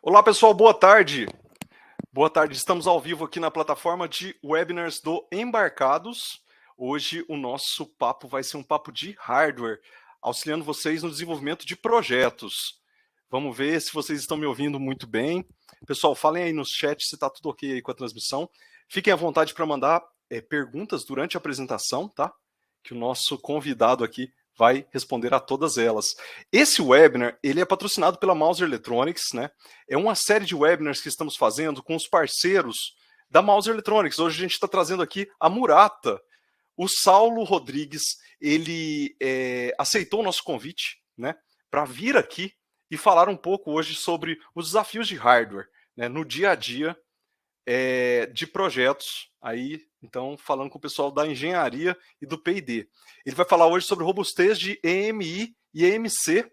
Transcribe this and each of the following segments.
Olá, pessoal, boa tarde. Boa tarde, estamos ao vivo aqui na plataforma de webinars do Embarcados. Hoje o nosso papo vai ser um papo de hardware, auxiliando vocês no desenvolvimento de projetos. Vamos ver se vocês estão me ouvindo muito bem. Pessoal, falem aí no chat se está tudo ok aí com a transmissão. Fiquem à vontade para mandar perguntas durante a apresentação, tá? Que o nosso convidado aqui vai responder a todas elas. Esse webinar, ele é patrocinado pela Mouser Electronics, né? É uma série de webinars que estamos fazendo com os parceiros da Mouser Electronics. Hoje a gente está trazendo aqui a Murata. O Saulo Rodrigues, ele aceitou o nosso convite, né? Para vir aqui e falar um pouco hoje sobre os desafios de hardware, né, no dia a dia de projetos, aí, então, falando com o pessoal da engenharia e do P&D. Ele vai falar hoje sobre robustez de EMI e EMC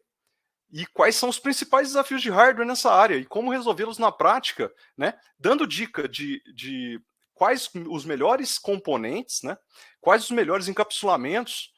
e quais são os principais desafios de hardware nessa área e como resolvê-los na prática, né? Dando dica de quais os melhores componentes, né? Quais os melhores encapsulamentos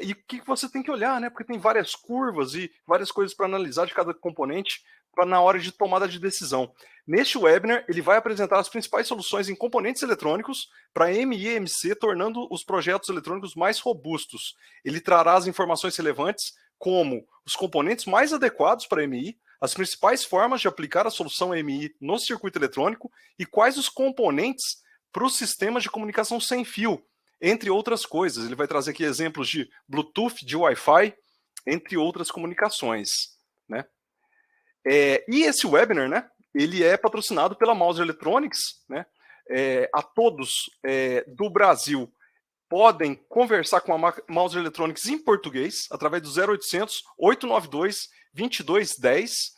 e o que você tem que olhar, né? Porque tem várias curvas e várias coisas para analisar de cada componente na hora de tomada de decisão. Neste webinar, ele vai apresentar as principais soluções em componentes eletrônicos para EMI e EMC, tornando os projetos eletrônicos mais robustos. Ele trará as informações relevantes como os componentes mais adequados para EMI, as principais formas de aplicar a solução EMI no circuito eletrônico e quais os componentes para os sistemas de comunicação sem fio, entre outras coisas. Ele vai trazer aqui exemplos de Bluetooth, de Wi-Fi, entre outras comunicações, né? E esse webinar, né, ele é patrocinado pela Mouser Electronics, né? A todos do Brasil podem conversar com a Mouser Electronics em português através do 0800 892 2210.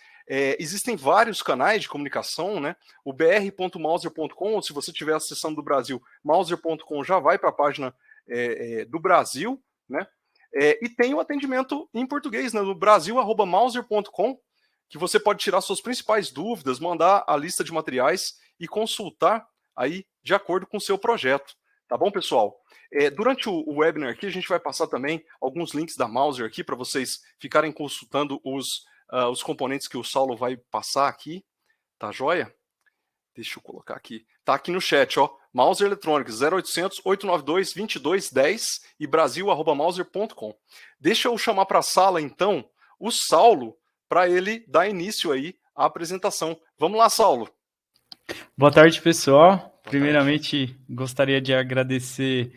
Existem vários canais de comunicação, né? O br.mouser.com, ou se você estiver acessando do Brasil, mouser.com já vai para a página do Brasil, né? E tem o atendimento em português, né, no brasil@mouser.com, que você pode tirar suas principais dúvidas, mandar a lista de materiais e consultar aí de acordo com o seu projeto. Tá bom, pessoal? Durante o webinar aqui, a gente vai passar também alguns links da Mouser aqui para vocês ficarem consultando os componentes que o Saulo vai passar aqui. Tá joia? Deixa eu colocar aqui. Tá aqui no chat, ó. Mouser Electronics, 0800 892 2210 e brasil@mouser.com. Deixa eu chamar para a sala, então, o Saulo, para ele dar início aí à apresentação. Vamos lá, Saulo. Boa tarde, pessoal. Primeiramente, gostaria de agradecer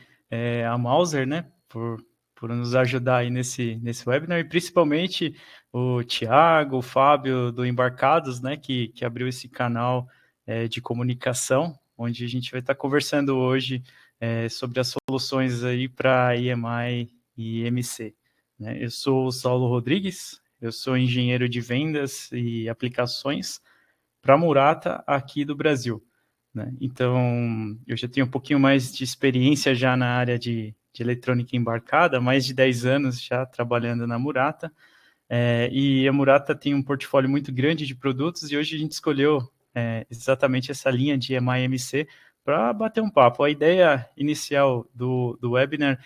a Mouser, né, por nos ajudar aí nesse webinar, e principalmente o Thiago, o Fábio do Embarcados, né, que abriu esse canal de comunicação, onde a gente vai estar conversando hoje sobre as soluções aí para EMI e EMC. Né? Eu sou o Saulo Rodrigues, eu sou engenheiro de vendas e aplicações para a Murata aqui do Brasil. Né? Então, eu já tenho um pouquinho mais de experiência já na área de eletrônica embarcada, mais de 10 anos já trabalhando na Murata, e a Murata tem um portfólio muito grande de produtos, e hoje a gente escolheu exatamente essa linha de EMI/EMC para bater um papo. A ideia inicial do webinar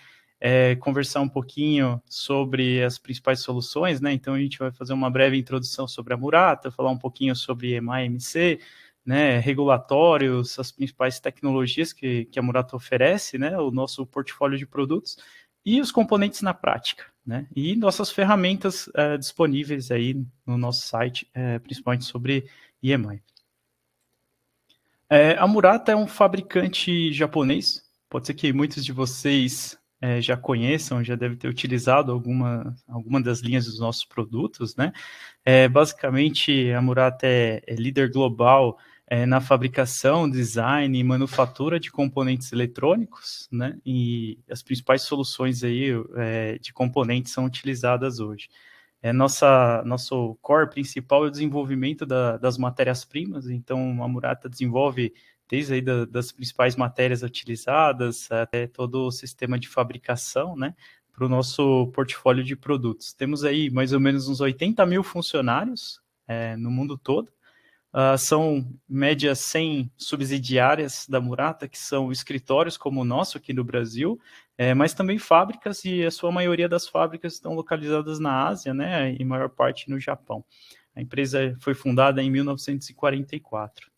conversar um pouquinho sobre as principais soluções, né? Então a gente vai fazer uma breve introdução sobre a Murata, falar um pouquinho sobre EMI/EMC, né? Regulatórios, as principais tecnologias que a Murata oferece, né? O nosso portfólio de produtos e os componentes na prática, né? E nossas ferramentas disponíveis aí no nosso site, principalmente sobre EMI. A Murata é um fabricante japonês, pode ser que muitos de vocês já conheçam, já devem ter utilizado alguma das linhas dos nossos produtos, né? Basicamente, a Murata é líder global na fabricação, design e manufatura de componentes eletrônicos, né? E as principais soluções aí de componentes são utilizadas hoje. Nosso core principal é o desenvolvimento das matérias-primas, então a Murata desenvolve desde aí das principais matérias utilizadas até todo o sistema de fabricação, né, para o nosso portfólio de produtos. Temos aí mais ou menos uns 80 mil funcionários no mundo todo. São, em média, 100 subsidiárias da Murata, que são escritórios como o nosso aqui no Brasil, mas também fábricas, e a sua maioria das fábricas estão localizadas na Ásia, né, e maior parte no Japão. A empresa foi fundada em 1944.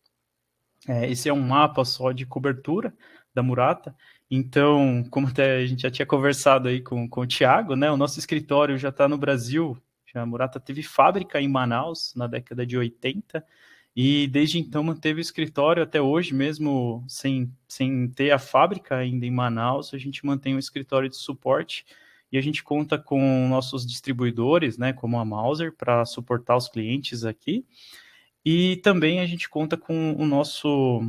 Esse é um mapa só de cobertura da Murata. Então, como até a gente já tinha conversado aí com o Thiago, né, o nosso escritório já está no Brasil. A Murata teve fábrica em Manaus na década de 80 e desde então manteve o escritório até hoje, mesmo sem ter a fábrica ainda em Manaus, a gente mantém um escritório de suporte e a gente conta com nossos distribuidores, né, como a Mauser, para suportar os clientes aqui. E também a gente conta com o nosso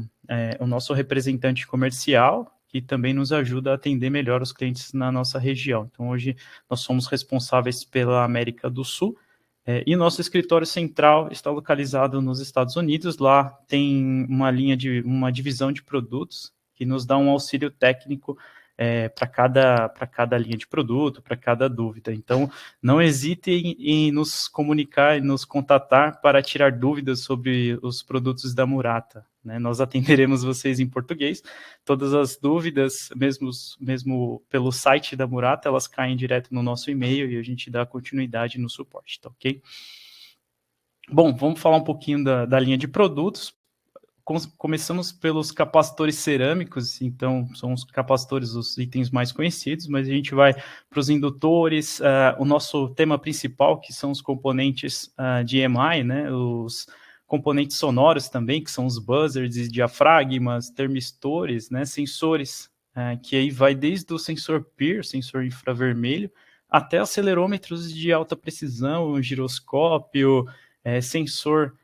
representante comercial, que também nos ajuda a atender melhor os clientes na nossa região. Então, hoje, nós somos responsáveis pela América do Sul, e nosso escritório central está localizado nos Estados Unidos. Lá tem uma divisão de produtos que nos dá um auxílio técnico para cada linha de produto, para cada dúvida. Então, não hesitem em nos comunicar e nos contatar para tirar dúvidas sobre os produtos da Murata, né? Nós atenderemos vocês em português. Todas as dúvidas, mesmo pelo site da Murata, elas caem direto no nosso e-mail e a gente dá continuidade no suporte, tá ok? Bom, vamos falar um pouquinho da linha de produtos. Começamos pelos capacitores cerâmicos, então são os capacitores os itens mais conhecidos, mas a gente vai para os indutores, o nosso tema principal, que são os componentes de EMI, né, os componentes sonoros também, que são os buzzers, diafragmas, termistores, né, sensores, que aí vai desde o sensor PIR, sensor infravermelho, até acelerômetros de alta precisão, giroscópio, sensor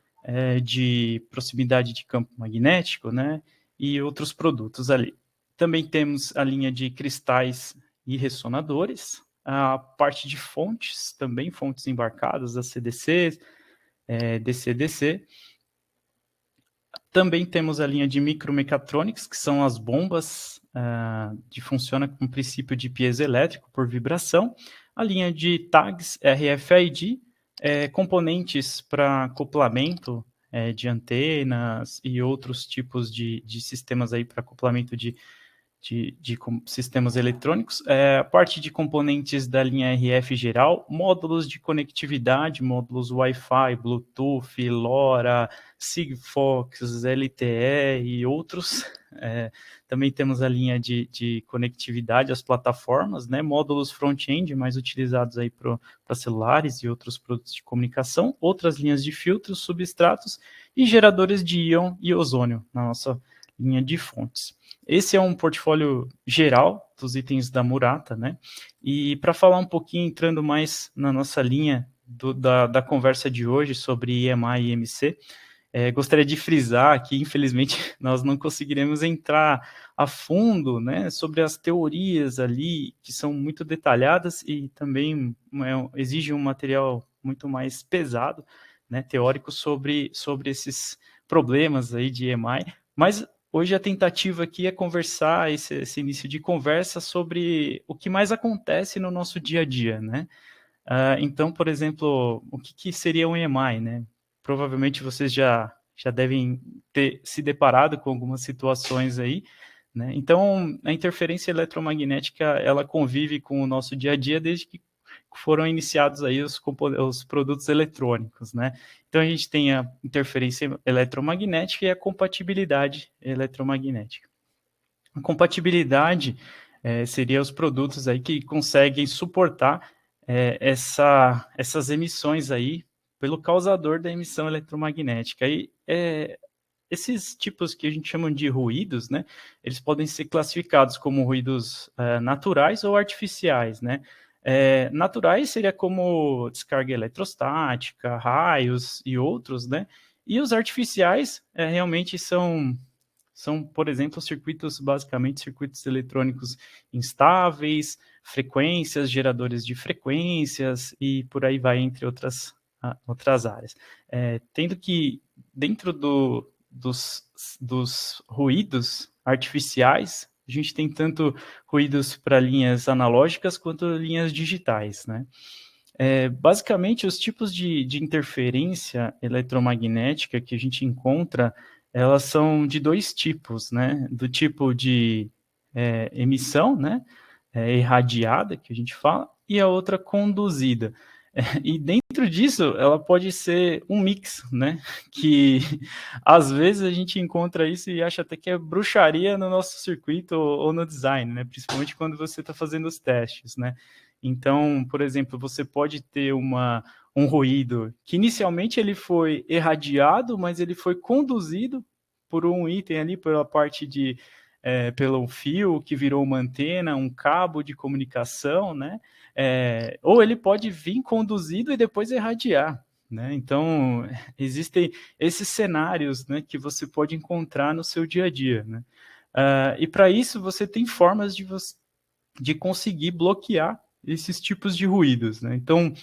de proximidade de campo magnético, né, e outros produtos ali. Também temos a linha de cristais e ressonadores, a parte de fontes, também fontes embarcadas, ACDC, DC-DC. Também temos a linha de micromecatronics, que são as bombas que funcionam com o princípio de piezoelétrico por vibração. A linha de tags RFID, componentes para acoplamento de antenas e outros tipos de sistemas aí para acoplamento de sistemas eletrônicos, a parte de componentes da linha RF geral, módulos de conectividade, módulos Wi-Fi, Bluetooth, LoRa, Sigfox, LTE e outros. Também temos a linha de conectividade às plataformas, né, módulos front-end mais utilizados aí para celulares e outros produtos de comunicação, outras linhas de filtros, substratos e geradores de íon e ozônio na nossa linha de fontes. Esse é um portfólio geral dos itens da Murata, né? E para falar um pouquinho, entrando mais na nossa linha da conversa de hoje sobre EMI e EMC, gostaria de frisar que, infelizmente, nós não conseguiremos entrar a fundo, né, sobre as teorias ali, que são muito detalhadas e também exigem um material muito mais pesado, né, teórico sobre esses problemas aí de EMI, mas hoje a tentativa aqui é conversar, esse início de conversa, sobre o que mais acontece no nosso dia a dia, né? Então, por exemplo, o que seria um EMI, né? Provavelmente vocês já devem ter se deparado com algumas situações aí, né? Então, a interferência eletromagnética, ela convive com o nosso dia a dia desde que foram iniciados aí os produtos eletrônicos, né? Então, a gente tem a interferência eletromagnética e a compatibilidade eletromagnética. A compatibilidade seria os produtos aí que conseguem suportar essas emissões aí pelo causador da emissão eletromagnética. E esses tipos que a gente chama de ruídos, né, eles podem ser classificados como ruídos naturais ou artificiais, né? Naturais seria como descarga eletrostática, raios e outros, né? E os artificiais realmente são, por exemplo, basicamente circuitos eletrônicos instáveis, frequências, geradores de frequências e por aí vai, entre outras áreas. Tendo que, dentro dos ruídos artificiais, a gente tem tanto ruídos para linhas analógicas quanto linhas digitais, né? Basicamente, os tipos de interferência eletromagnética que a gente encontra, elas são de dois tipos, né? Do tipo de emissão, né? Irradiada, que a gente fala, e a outra conduzida. E dentro disso, ela pode ser um mix, né? Que às vezes a gente encontra isso e acha até que é bruxaria no nosso circuito ou no design, né? Principalmente quando você está fazendo os testes, né? Então, por exemplo, você pode ter um ruído que inicialmente ele foi irradiado, mas ele foi conduzido por um item ali, pela parte de pelo fio que virou uma antena, um cabo de comunicação, né? Ou ele pode vir conduzido e depois irradiar, né? Então, existem esses cenários, né, que você pode encontrar no seu dia a dia, né? E para isso, você tem formas de conseguir bloquear esses tipos de ruídos, né? Então,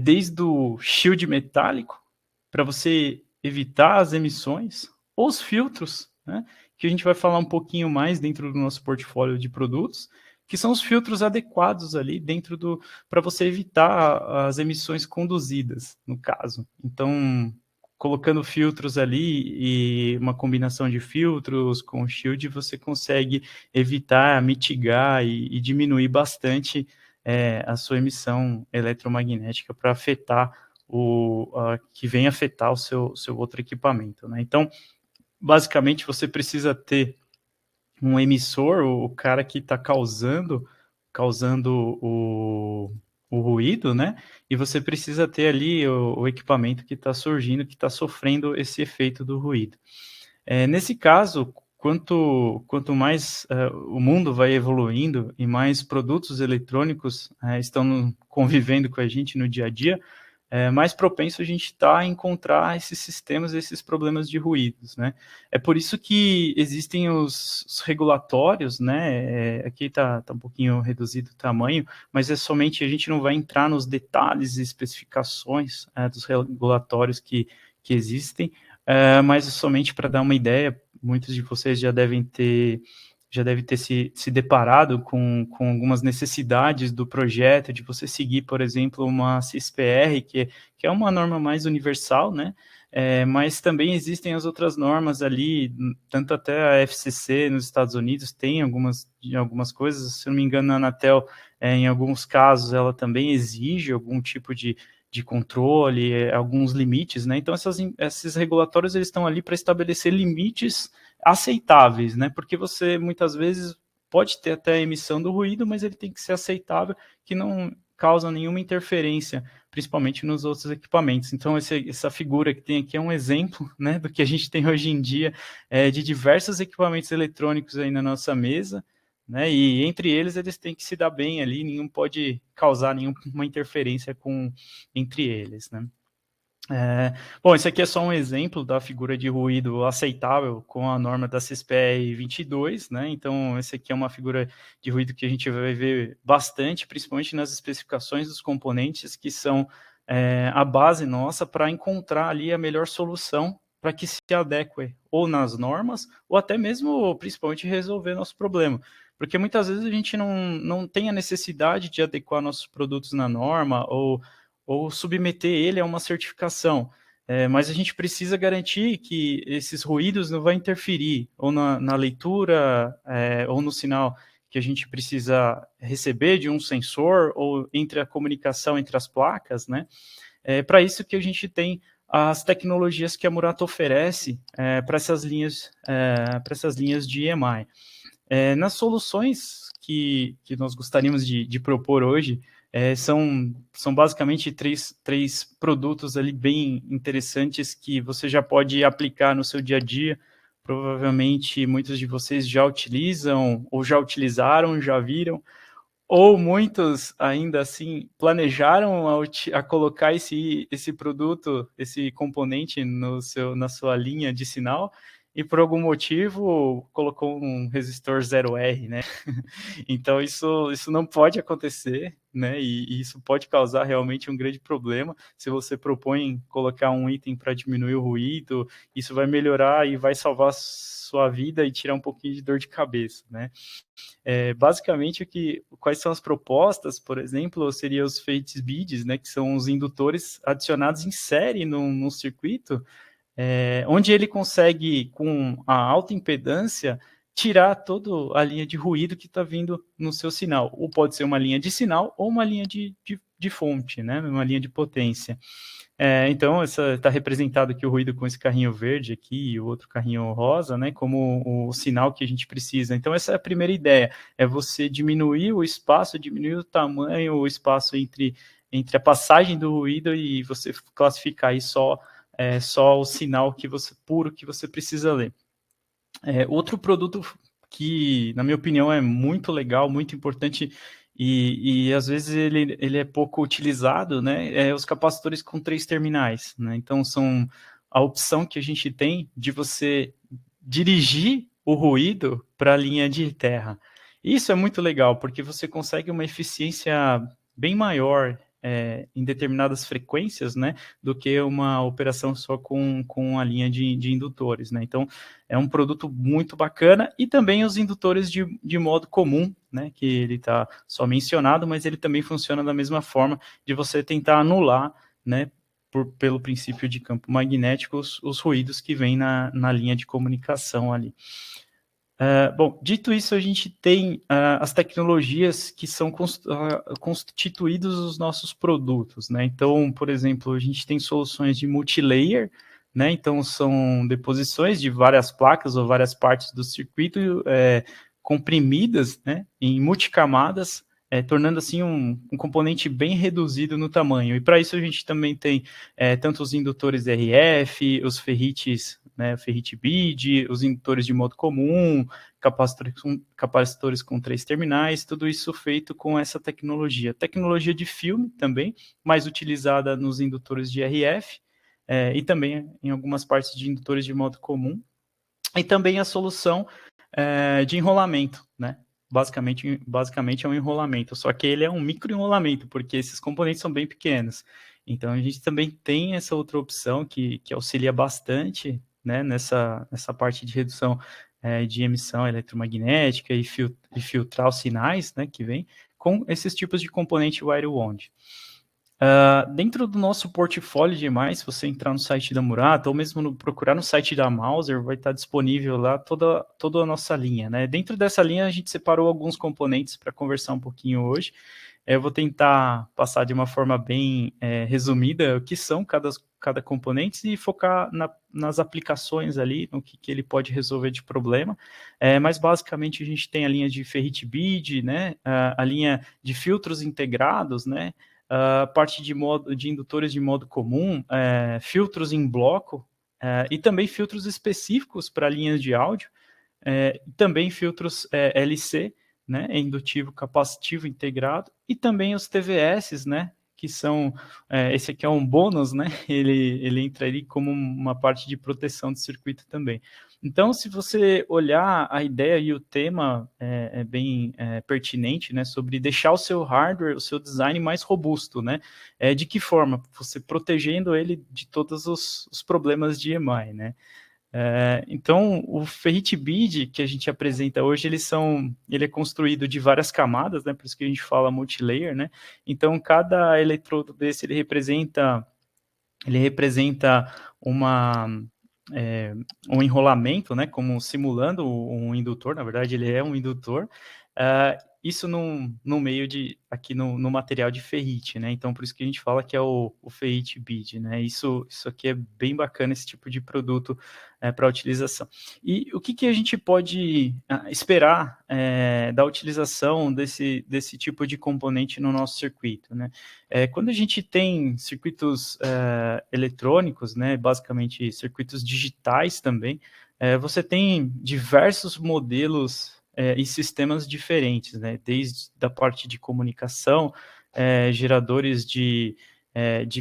desde o shield metálico, para você evitar as emissões, ou os filtros, né, que a gente vai falar um pouquinho mais dentro do nosso portfólio de produtos, que são os filtros adequados ali dentro para você evitar as emissões conduzidas, no caso. Então, colocando filtros ali e uma combinação de filtros com shield, você consegue evitar, mitigar e diminuir bastante a sua emissão eletromagnética para afetar que vem afetar o seu outro equipamento, né? Então, basicamente, você precisa ter um emissor, o cara que está causando o ruído, né? E você precisa ter ali o equipamento que está surgindo, que está sofrendo esse efeito do ruído. Nesse caso, quanto mais o mundo vai evoluindo e mais produtos eletrônicos estão convivendo com a gente no dia a dia, mais propenso a gente está a encontrar esses sistemas, esses problemas de ruídos, né? É por isso que existem os regulatórios, né? Aqui está um pouquinho reduzido o tamanho, mas é somente, a gente não vai entrar nos detalhes e especificações dos regulatórios que existem, mas é somente para dar uma ideia, muitos de vocês já devem ter se deparado com algumas necessidades do projeto, de você seguir, por exemplo, uma CISPR, que é uma norma mais universal, né? Mas também existem as outras normas ali, tanto até a FCC nos Estados Unidos tem algumas coisas, se não me engano, a Anatel, em alguns casos, ela também exige algum tipo de controle, alguns limites, né? Então, esses regulatórios, eles estão ali para estabelecer limites aceitáveis, né? Porque você, muitas vezes, pode ter até a emissão do ruído, mas ele tem que ser aceitável, que não causa nenhuma interferência, principalmente nos outros equipamentos. Então, essa figura que tem aqui é um exemplo, né, do que a gente tem hoje em dia, de diversos equipamentos eletrônicos aí na nossa mesa, né, e entre eles têm que se dar bem ali, nenhum pode causar nenhuma interferência entre eles, né. Bom, esse aqui é só um exemplo da figura de ruído aceitável com a norma da CISPR 22, né? Então, esse aqui é uma figura de ruído que a gente vai ver bastante, principalmente nas especificações dos componentes, que são a base nossa para encontrar ali a melhor solução para que se adeque ou nas normas, ou até mesmo, principalmente, resolver nosso problema. Porque muitas vezes a gente não tem a necessidade de adequar nossos produtos na norma ou submeter ele a uma certificação. Mas a gente precisa garantir que esses ruídos não vão interferir ou na leitura ou no sinal que a gente precisa receber de um sensor ou entre a comunicação entre as placas, né? Para isso que a gente tem as tecnologias que a Murata oferece para essas linhas de EMI. Nas soluções que nós gostaríamos de propor hoje, são basicamente três produtos ali bem interessantes que você já pode aplicar no seu dia a dia. Provavelmente muitos de vocês já utilizam, ou já utilizaram, já viram, ou muitos ainda assim planejaram a colocar esse produto, esse componente na sua linha de sinal, e por algum motivo colocou um resistor 0R, né? Então isso não pode acontecer, né? E isso pode causar realmente um grande problema. Se você propõe colocar um item para diminuir o ruído, isso vai melhorar e vai salvar a sua vida e tirar um pouquinho de dor de cabeça, né? Basicamente, quais são as propostas, por exemplo, seriam os Fates Beads, né, que são os indutores adicionados em série num circuito, onde ele consegue, com a alta impedância, tirar toda a linha de ruído que está vindo no seu sinal. Ou pode ser uma linha de sinal ou uma linha de de fonte, né, numa linha de potência. Então, está representado aqui o ruído com esse carrinho verde aqui e o outro carrinho rosa, né, como o sinal que a gente precisa. Então, essa é a primeira ideia, é você diminuir o espaço, diminuir o tamanho, o espaço entre a passagem do ruído e você classificar aí só o sinal puro que você precisa ler. Outro produto que, na minha opinião, é muito legal, muito importante e às vezes ele é pouco utilizado, né? Os capacitores com 3 terminais, né? Então, são a opção que a gente tem de você dirigir o ruído para a linha de terra. Isso é muito legal, porque você consegue uma eficiência bem maior em determinadas frequências, né, do que uma operação só com a linha de indutores, né? Então, é um produto muito bacana, e também os indutores de modo comum, né, que ele está só mencionado, mas ele também funciona da mesma forma, de você tentar anular, né, pelo princípio de campo magnético, os ruídos que vêm na linha de comunicação ali. Bom, dito isso, a gente tem as tecnologias que são constituídos os nossos produtos, né? Então, por exemplo, a gente tem soluções de multilayer, né? Então, são deposições de várias placas ou várias partes do circuito comprimidas, né, em multicamadas, tornando assim um componente bem reduzido no tamanho. E para isso a gente também tem tanto os indutores RF, os ferrites, né, ferrite BID, os indutores de modo comum, capacitores com 3 terminais, tudo isso feito com essa tecnologia. Tecnologia de filme também, mais utilizada nos indutores de RF, e também em algumas partes de indutores de modo comum. E também a solução de enrolamento, né? Basicamente é um enrolamento, só que ele é um micro enrolamento, porque esses componentes são bem pequenos. Então, a gente também tem essa outra opção que auxilia bastante, né, nessa parte de redução de emissão eletromagnética e filtrar os sinais, né, que vem com esses tipos de componente wire wound. Dentro do nosso portfólio de EMAI, se você entrar no site da Murata, ou mesmo procurar no site da Mauser, vai estar disponível lá toda a nossa linha, né? Dentro dessa linha, a gente separou alguns componentes para conversar um pouquinho hoje. Eu vou tentar passar de uma forma bem resumida o que são cada componente e focar nas aplicações ali, no que ele pode resolver de problema. Mas basicamente a gente tem a linha de ferrite BID, né? A linha de filtros integrados, né? Parte de indutores de modo comum, filtros em bloco, e também filtros específicos para linhas de áudio, também filtros LC, né, indutivo capacitivo integrado, e também os TVS, né, que são, esse aqui é um bônus, né, ele entra ali como uma parte de proteção do circuito também. Então, se você olhar a ideia e o tema é bem pertinente, né, sobre deixar o seu hardware, o seu design mais robusto, né, de que forma? Você protegendo ele de todos os problemas de EMI, né. Então, o ferrite BID que a gente apresenta hoje, ele é construído de várias camadas, né, por isso que a gente fala multilayer, né. Então, cada eletrodo desse, ele representa um enrolamento, né, como simulando um indutor, na verdade ele é um indutor, isso no meio aqui no material de ferrite, né, então por isso que a gente fala que é o ferrite BID, né, isso aqui é bem bacana, esse tipo de produto para utilização. E o que a gente pode esperar da utilização desse tipo de componente no nosso circuito, né? Quando a gente tem circuitos eletrônicos, né, basicamente circuitos digitais também, você tem diversos modelos e sistemas diferentes, né, desde a parte de comunicação, geradores de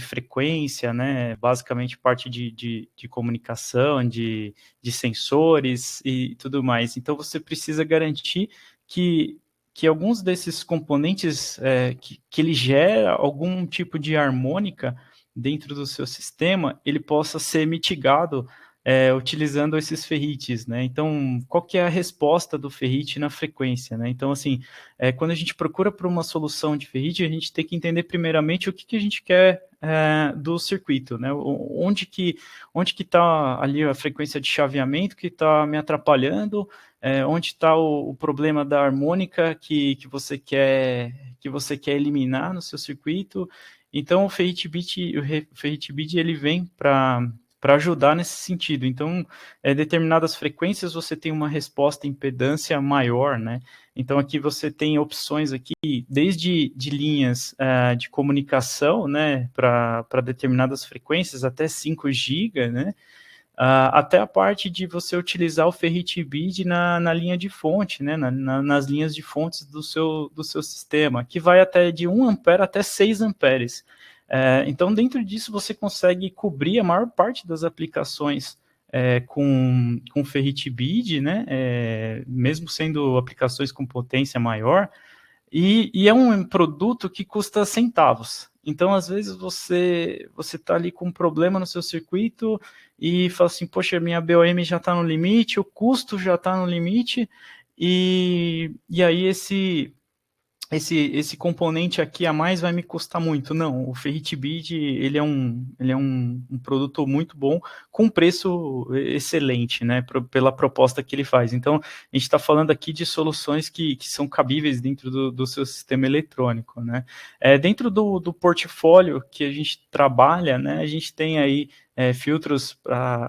frequência, né, basicamente parte de comunicação, de sensores e tudo mais. Então, você precisa garantir que alguns desses componentes, que ele gera algum tipo de harmônica dentro do seu sistema, ele possa ser mitigado utilizando esses ferrites, né? Então, qual que é a resposta do ferrite na frequência, né? Então, assim, quando a gente procura por uma solução de ferrite, a gente tem que entender primeiramente o que a gente quer do circuito, né? Onde que está ali a frequência de chaveamento que está me atrapalhando, onde está o problema da harmônica que você quer eliminar no seu circuito. Então, o ferrite bit ele vem para ajudar nesse sentido. Então, determinadas frequências você tem uma resposta impedância maior, né? Então, aqui você tem opções aqui, desde de linhas de comunicação, né, para determinadas frequências, até 5 GB, né? Até a parte de você utilizar o ferrite bit na linha de fonte, né, nas linhas de fontes do seu sistema, que vai até de 1 ampere até 6 amperes. Então, dentro disso, você consegue cobrir a maior parte das aplicações com ferrite bit, né, mesmo sendo aplicações com potência maior, e é um produto que custa centavos. Então, às vezes, você está ali com um problema no seu circuito e fala assim, poxa, minha BOM já está no limite, o custo já está no limite, e aí esse componente aqui a mais vai me custar muito. Não, o ferrite bit ele é um produto muito bom, com preço excelente, né, pela proposta que ele faz. Então, a gente está falando aqui de soluções que são cabíveis dentro do seu sistema eletrônico, né. Dentro do portfólio que a gente trabalha, né, a gente tem aí filtros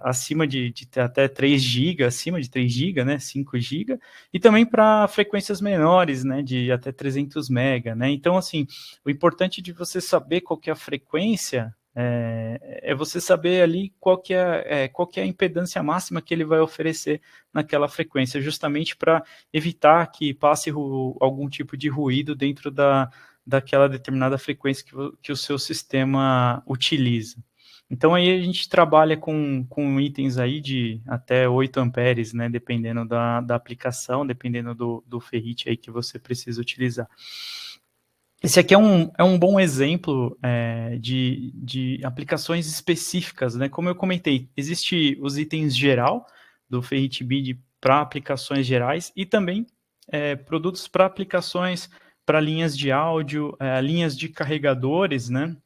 acima de até 3 GB, acima de 3 GB, né, 5 GB, e também para frequências menores, né, de até 300 MB, né. Então, assim, o importante de você saber qual que é a frequência é você saber ali qual que é a impedância máxima que ele vai oferecer naquela frequência, justamente para evitar que passe algum tipo de ruído dentro daquela determinada frequência que o seu sistema utiliza. Então, aí a gente trabalha com itens aí de até 8 amperes, né, dependendo da aplicação, dependendo do ferrite aí que você precisa utilizar. Esse aqui é um bom exemplo de aplicações específicas, né? Como eu comentei, existe os itens geral do ferrite bit para aplicações gerais e também produtos para aplicações para linhas de áudio, linhas de carregadores, né?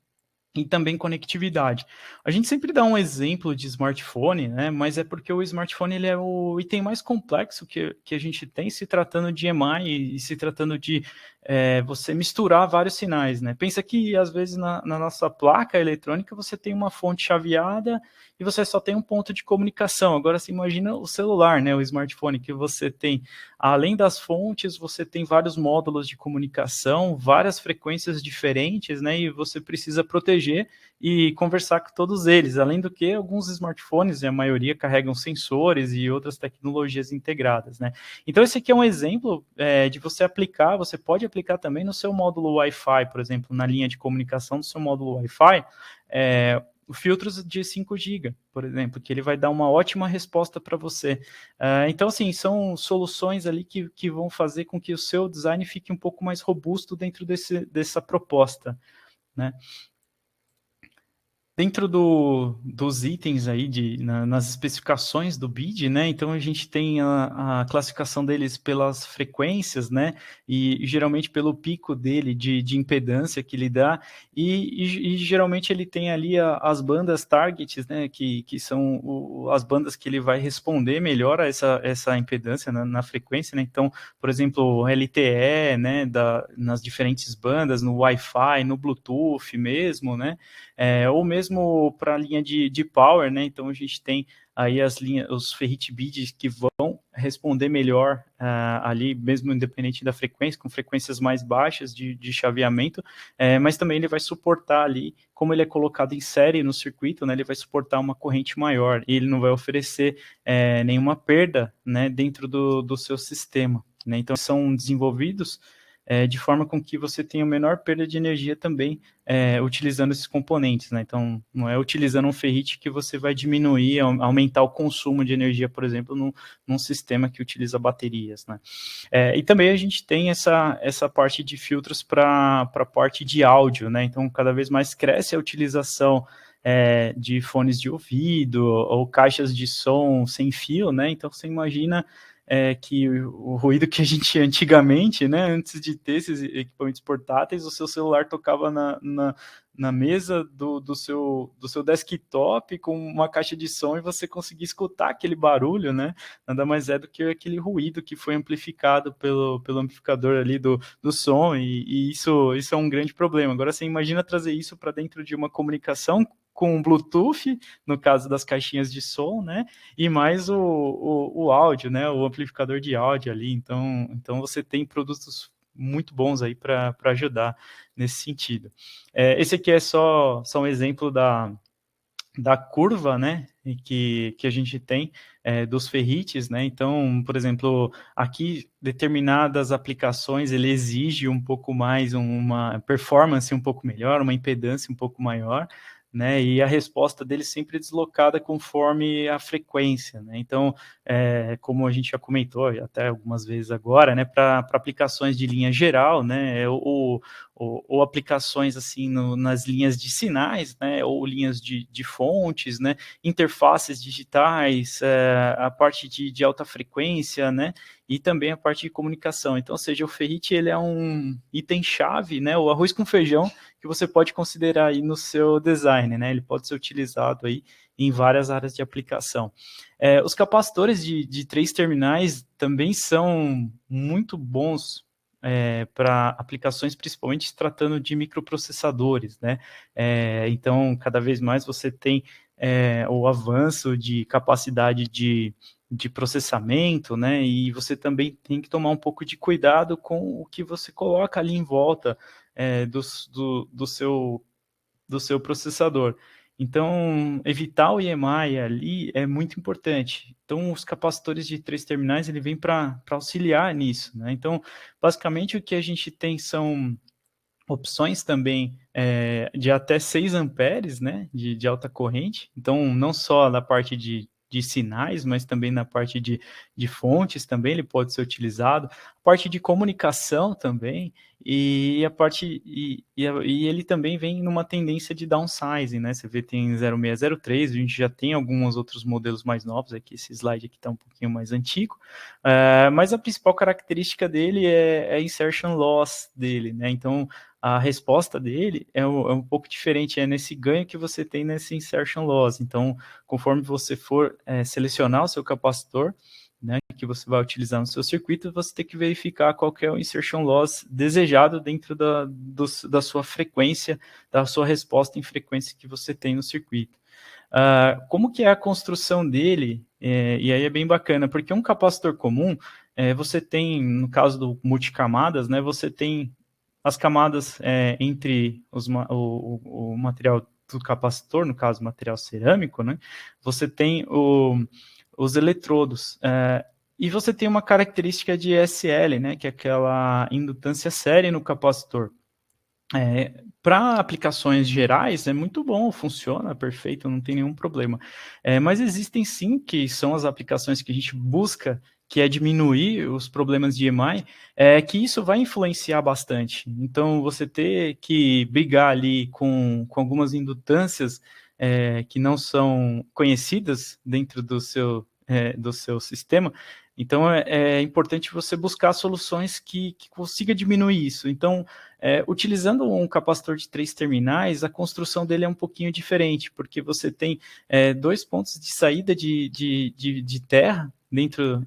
E também conectividade. A gente sempre dá um exemplo de smartphone, né, mas é porque o smartphone ele é o item mais complexo que a gente tem, se tratando de EMI e se tratando de você misturar vários sinais, né. Pensa que, às vezes, na nossa placa eletrônica, você tem uma fonte chaveada e você só tem um ponto de comunicação. Agora, você imagina o celular, né, o smartphone, que você tem, além das fontes, você tem vários módulos de comunicação, várias frequências diferentes, né, e você precisa proteger e conversar com todos eles. Além do que, alguns smartphones, e a maioria, carregam sensores e outras tecnologias integradas, né. Então, esse aqui é um exemplo de você aplicar, você pode aplicar também no seu módulo Wi-Fi, por exemplo, na linha de comunicação do seu módulo Wi-Fi, filtros de 5 GB, por exemplo, que ele vai dar uma ótima resposta para você. Então, assim, são soluções ali que vão fazer com que o seu design fique um pouco mais robusto dentro dessa proposta, né. Dentro dos itens aí nas especificações do BID, né, então a gente tem a classificação deles pelas frequências, né, e geralmente pelo pico dele de impedância que ele dá, e geralmente ele tem ali as bandas targets, né, que são as bandas que ele vai responder melhor a essa impedância na frequência, né. Então, por exemplo, LTE, né, nas diferentes bandas, no Wi-Fi, no Bluetooth mesmo, né, ou mesmo para a linha de power, né? Então a gente tem aí os ferrite bits que vão responder melhor ali, mesmo independente da frequência, com frequências mais baixas de chaveamento, mas também ele vai suportar ali, como ele é colocado em série no circuito, né? Ele vai suportar uma corrente maior e ele não vai oferecer nenhuma perda, né, dentro do seu sistema, né? Então são desenvolvidos de forma com que você tenha a menor perda de energia também utilizando esses componentes, né? Então, não é utilizando um ferrite que você vai diminuir, aumentar o consumo de energia, por exemplo, num sistema que utiliza baterias, né? E também a gente tem essa parte de filtros para a parte de áudio, né? Então, cada vez mais cresce a utilização de fones de ouvido ou caixas de som sem fio, né? Então você imagina que o ruído que a gente tinha antigamente, né, antes de ter esses equipamentos portáteis, o seu celular tocava na mesa do seu desktop com uma caixa de som e você conseguia escutar aquele barulho, né? Nada mais é do que aquele ruído que foi amplificado pelo amplificador ali do som, e isso é um grande problema. Agora você imagina trazer isso para dentro de uma comunicação com Bluetooth, no caso das caixinhas de som, né? E mais o áudio, né? O amplificador de áudio ali. Então você tem produtos muito bons aí para ajudar nesse sentido. Esse aqui é só um exemplo da curva, né, que a gente tem dos ferrites, né? Então, por exemplo, aqui determinadas aplicações ele exige um pouco mais, uma performance um pouco melhor, uma impedância um pouco maior, né? E a resposta dele sempre deslocada conforme a frequência, né? Então, como a gente já comentou até algumas vezes agora, né, para aplicações de linha geral, né, ou aplicações assim nas linhas de sinais, né, ou linhas de fontes, né, interfaces digitais, a parte de alta frequência, né, e também a parte de comunicação. Então, ou seja, o ferrite ele é um item-chave, né, o arroz com feijão que você pode considerar aí no seu design, né, ele pode ser utilizado aí em várias áreas de aplicação. Os capacitores de 3 terminais também são muito bons para aplicações, principalmente tratando de microprocessadores, né? Então, cada vez mais você tem o avanço de capacidade de processamento, né? E você também tem que tomar um pouco de cuidado com o que você coloca ali em volta do seu processador. Então, evitar o EMI ali é muito importante. Então, os capacitores de 3 terminais, ele vem para auxiliar nisso, né? Então, basicamente, o que a gente tem são opções também de até 6 amperes, né, de alta corrente. Então, não só na parte de sinais, mas também na parte de fontes também ele pode ser utilizado. A parte de comunicação também, e a parte e ele também vem numa tendência de downsizing, né? Você vê tem 0603, a gente já tem alguns outros modelos mais novos, aqui esse slide aqui está um pouquinho mais antigo, mas a principal característica dele é a insertion loss dele, né? Então a resposta dele é um pouco diferente, é nesse ganho que você tem nesse insertion loss. Então, conforme você for selecionar o seu capacitor, né, que você vai utilizar no seu circuito, você tem que verificar qual que é o insertion loss desejado dentro da sua frequência, da sua resposta em frequência que você tem no circuito. Como que é a construção dele? E aí é bem bacana, porque um capacitor comum, você tem, no caso do multicamadas, né, você tem as camadas entre o material do capacitor, no caso, material cerâmico, né? Você tem os eletrodos. E você tem uma característica de SL, né? Que é aquela indutância séria no capacitor. Para aplicações gerais é muito bom, funciona perfeito, não tem nenhum problema. Mas existem sim, que são as aplicações que a gente busca, que é diminuir os problemas de EMI, que isso vai influenciar bastante. Então, você ter que brigar ali com algumas indutâncias que não são conhecidas dentro do seu sistema, então é importante você buscar soluções que consiga diminuir isso. Então, utilizando um capacitor de 3 terminais, a construção dele é um pouquinho diferente, porque você tem 2 pontos de saída de terra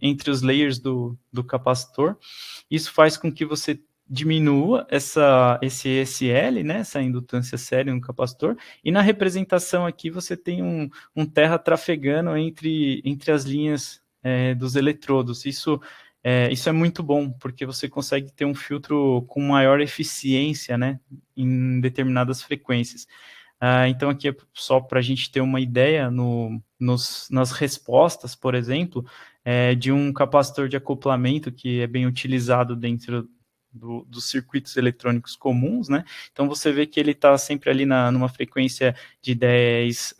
entre os layers do capacitor. Isso faz com que você diminua esse SL, né, essa indutância séria no capacitor, e na representação aqui você tem um terra trafegando entre as linhas dos eletrodos. Isso é muito bom, porque você consegue ter um filtro com maior eficiência, né, em determinadas frequências. Então, aqui é só para a gente ter uma ideia nas respostas, por exemplo, de um capacitor de acoplamento que é bem utilizado dentro dos circuitos eletrônicos comuns, né? Então, você vê que ele está sempre ali numa frequência de 10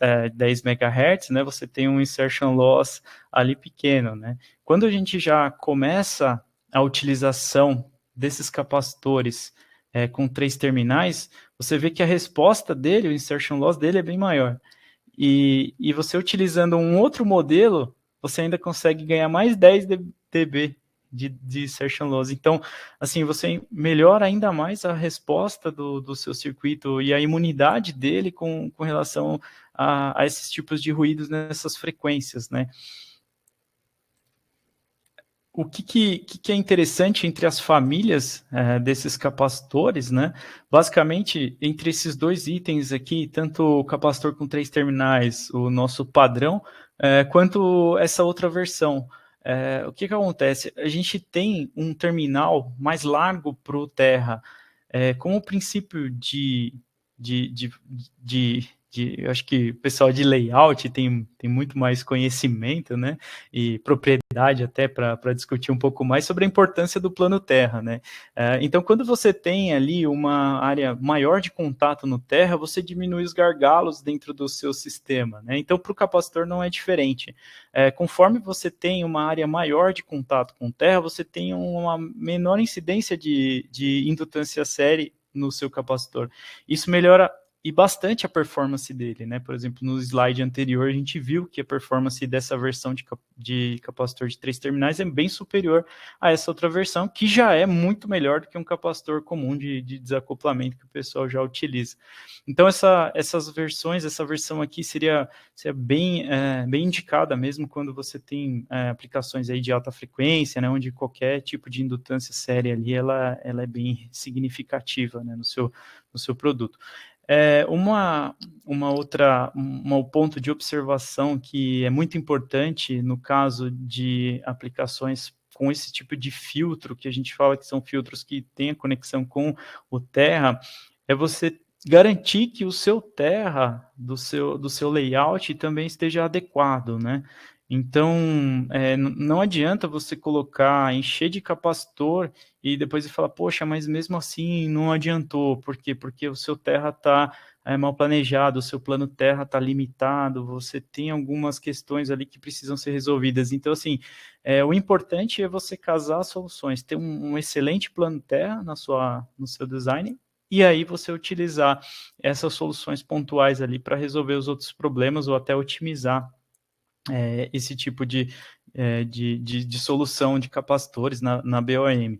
MHz, né? Você tem um insertion loss ali pequeno, né? Quando a gente já começa a utilização desses capacitores com 3 terminais, você vê que a resposta dele, o insertion loss dele é bem maior. E você utilizando um outro modelo, você ainda consegue ganhar mais 10 dB de insertion loss. Então, assim, você melhora ainda mais a resposta do seu circuito e a imunidade dele com relação a esses tipos de ruídos nessas frequências, né? O que é interessante entre as famílias desses capacitores, né? Basicamente, entre esses dois itens aqui, tanto o capacitor com 3 terminais, o nosso padrão, quanto essa outra versão. O que acontece? A gente tem um terminal mais largo para o Terra, com o princípio de, de, eu acho que o pessoal de layout tem muito mais conhecimento, né? E propriedade até para discutir um pouco mais sobre a importância do plano Terra, né? Então, quando você tem ali uma área maior de contato no Terra, você diminui os gargalos dentro do seu sistema, né? Então, para o capacitor não é diferente. Conforme você tem uma área maior de contato com Terra, você tem uma menor incidência de indutância série no seu capacitor. Isso melhora e bastante a performance dele, né? Por exemplo, no slide anterior, a gente viu que a performance dessa versão de capacitor de 3 terminais é bem superior a essa outra versão, que já é muito melhor do que um capacitor comum de desacoplamento que o pessoal já utiliza. Então, essas versões, essa versão aqui seria bem indicada mesmo quando você tem aplicações aí de alta frequência, né? Onde qualquer tipo de indutância séria ali, ela é bem significativa, né? No seu produto. Um ponto de observação que é muito importante no caso de aplicações com esse tipo de filtro, que a gente fala que são filtros que têm a conexão com o Terra, é você garantir que o seu Terra, do seu layout, também esteja adequado, né? Então, não adianta você encher de capacitor e depois falar, poxa, mas mesmo assim não adiantou. Por quê? Porque o seu Terra está mal planejado, o seu plano Terra está limitado, você tem algumas questões ali que precisam ser resolvidas. Então, assim, o importante é você casar as soluções, ter um excelente plano Terra no seu design, e aí você utilizar essas soluções pontuais ali para resolver os outros problemas ou até otimizar esse tipo de solução de capacitores na BOM.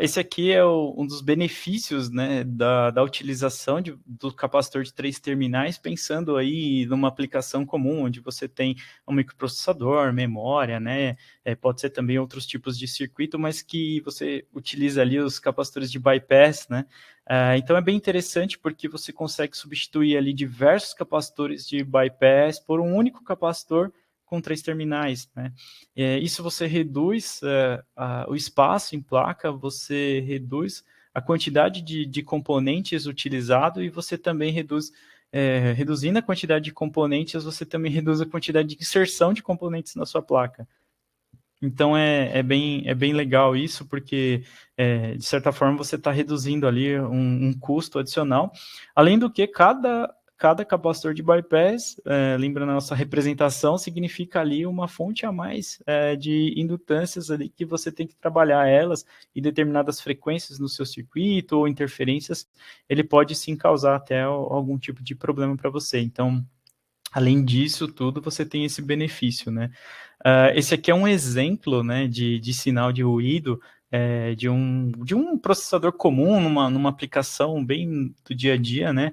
Esse aqui é um dos benefícios, né, da utilização do capacitor de 3 terminais, pensando aí numa aplicação comum, onde você tem um microprocessador, memória, né, pode ser também outros tipos de circuito, mas que você utiliza ali os capacitores de bypass, né. Então é bem interessante porque você consegue substituir ali diversos capacitores de bypass por um único capacitor com 3 terminais, né? Isso você reduz o espaço em placa, você reduz a quantidade de componentes utilizado e você também reduzindo a quantidade de componentes, você também reduz a quantidade de inserção de componentes na sua placa. Então é bem legal isso, porque de certa forma você está reduzindo ali um custo adicional, além do que cada capacitor de bypass, lembrando a nossa representação, significa ali uma fonte a mais de indutâncias ali que você tem que trabalhar elas e determinadas frequências no seu circuito ou interferências, ele pode sim causar até algum tipo de problema para você. Então, além disso tudo, você tem esse benefício, né? Esse aqui é um exemplo, né, de sinal de ruído de um processador comum numa aplicação bem do dia a dia, né?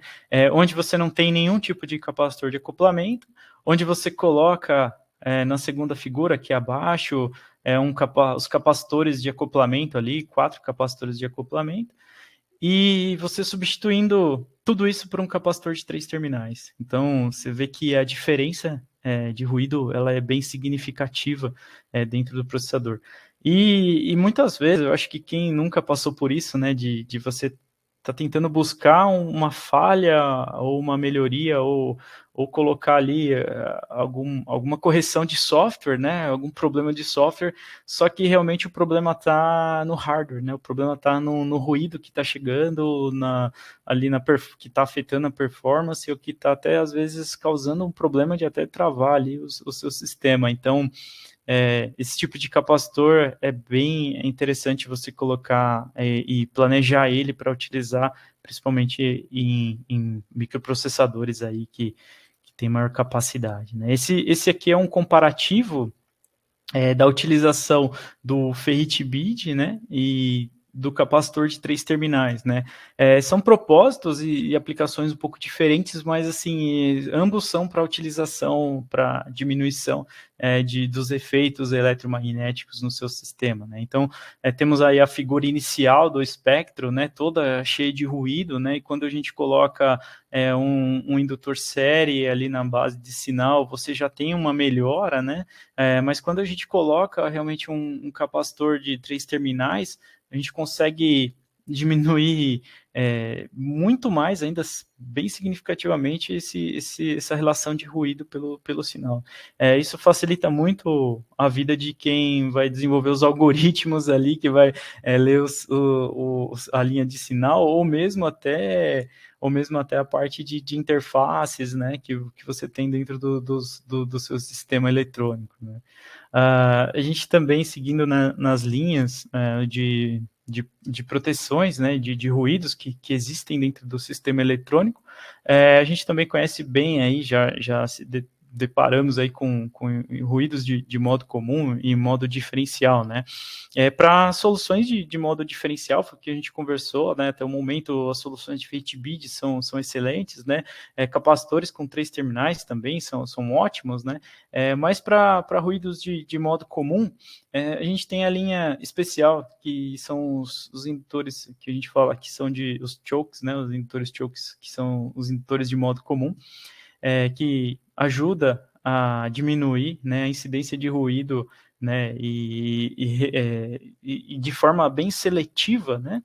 Onde você não tem nenhum tipo de capacitor de acoplamento, onde você coloca na segunda figura aqui abaixo os capacitores de acoplamento ali, 4 capacitores de acoplamento, e você substituindo tudo isso por um capacitor de 3 terminais. Então, você vê que a diferença de ruído ela é bem significativa dentro do processador. E muitas vezes, eu acho que quem nunca passou por isso, né, de você tá tentando buscar uma falha ou uma melhoria ou colocar ali alguma correção de software, né, algum problema de software, só que realmente o problema está no hardware, né, o problema está no ruído que está chegando, que está afetando a performance, ou que está até às vezes causando um problema de até travar ali o seu sistema. Então, esse tipo de capacitor é bem interessante você colocar e planejar ele para utilizar, principalmente em microprocessadores aí que tem maior capacidade, né? Esse aqui é um comparativo da utilização do ferrite BID, né, e do capacitor de 3 terminais, né? São propósitos e aplicações um pouco diferentes, mas assim, ambos são para utilização, para diminuição dos efeitos eletromagnéticos no seu sistema, né? Então, temos aí a figura inicial do espectro, né, toda cheia de ruído, né? E quando a gente coloca um indutor série ali na base de sinal, você já tem uma melhora, né? Mas quando a gente coloca realmente um capacitor de 3 terminais, a gente consegue diminuir muito mais, ainda bem significativamente, essa relação de ruído pelo sinal. Isso facilita muito a vida de quem vai desenvolver os algoritmos ali, que vai ler a linha de sinal, ou mesmo até a parte de interfaces, né, que você tem dentro do seu sistema eletrônico, né? A gente também, seguindo nas linhas de proteções, né, de ruídos que existem dentro do sistema eletrônico, a gente também conhece bem aí, já se deparamos aí com ruídos de modo comum e modo diferencial, né? Para soluções de modo diferencial, foi o que a gente conversou, né? Até o momento, as soluções de ferrite BID são excelentes, né? Capacitores com 3 terminais também são ótimos, né? Mas para ruídos de modo comum, a gente tem a linha especial, que são os indutores que a gente fala que são os chokes, né? Os indutores chokes, que são os indutores de modo comum, que ajuda a diminuir, né, a incidência de ruído, né, e de forma bem seletiva, né,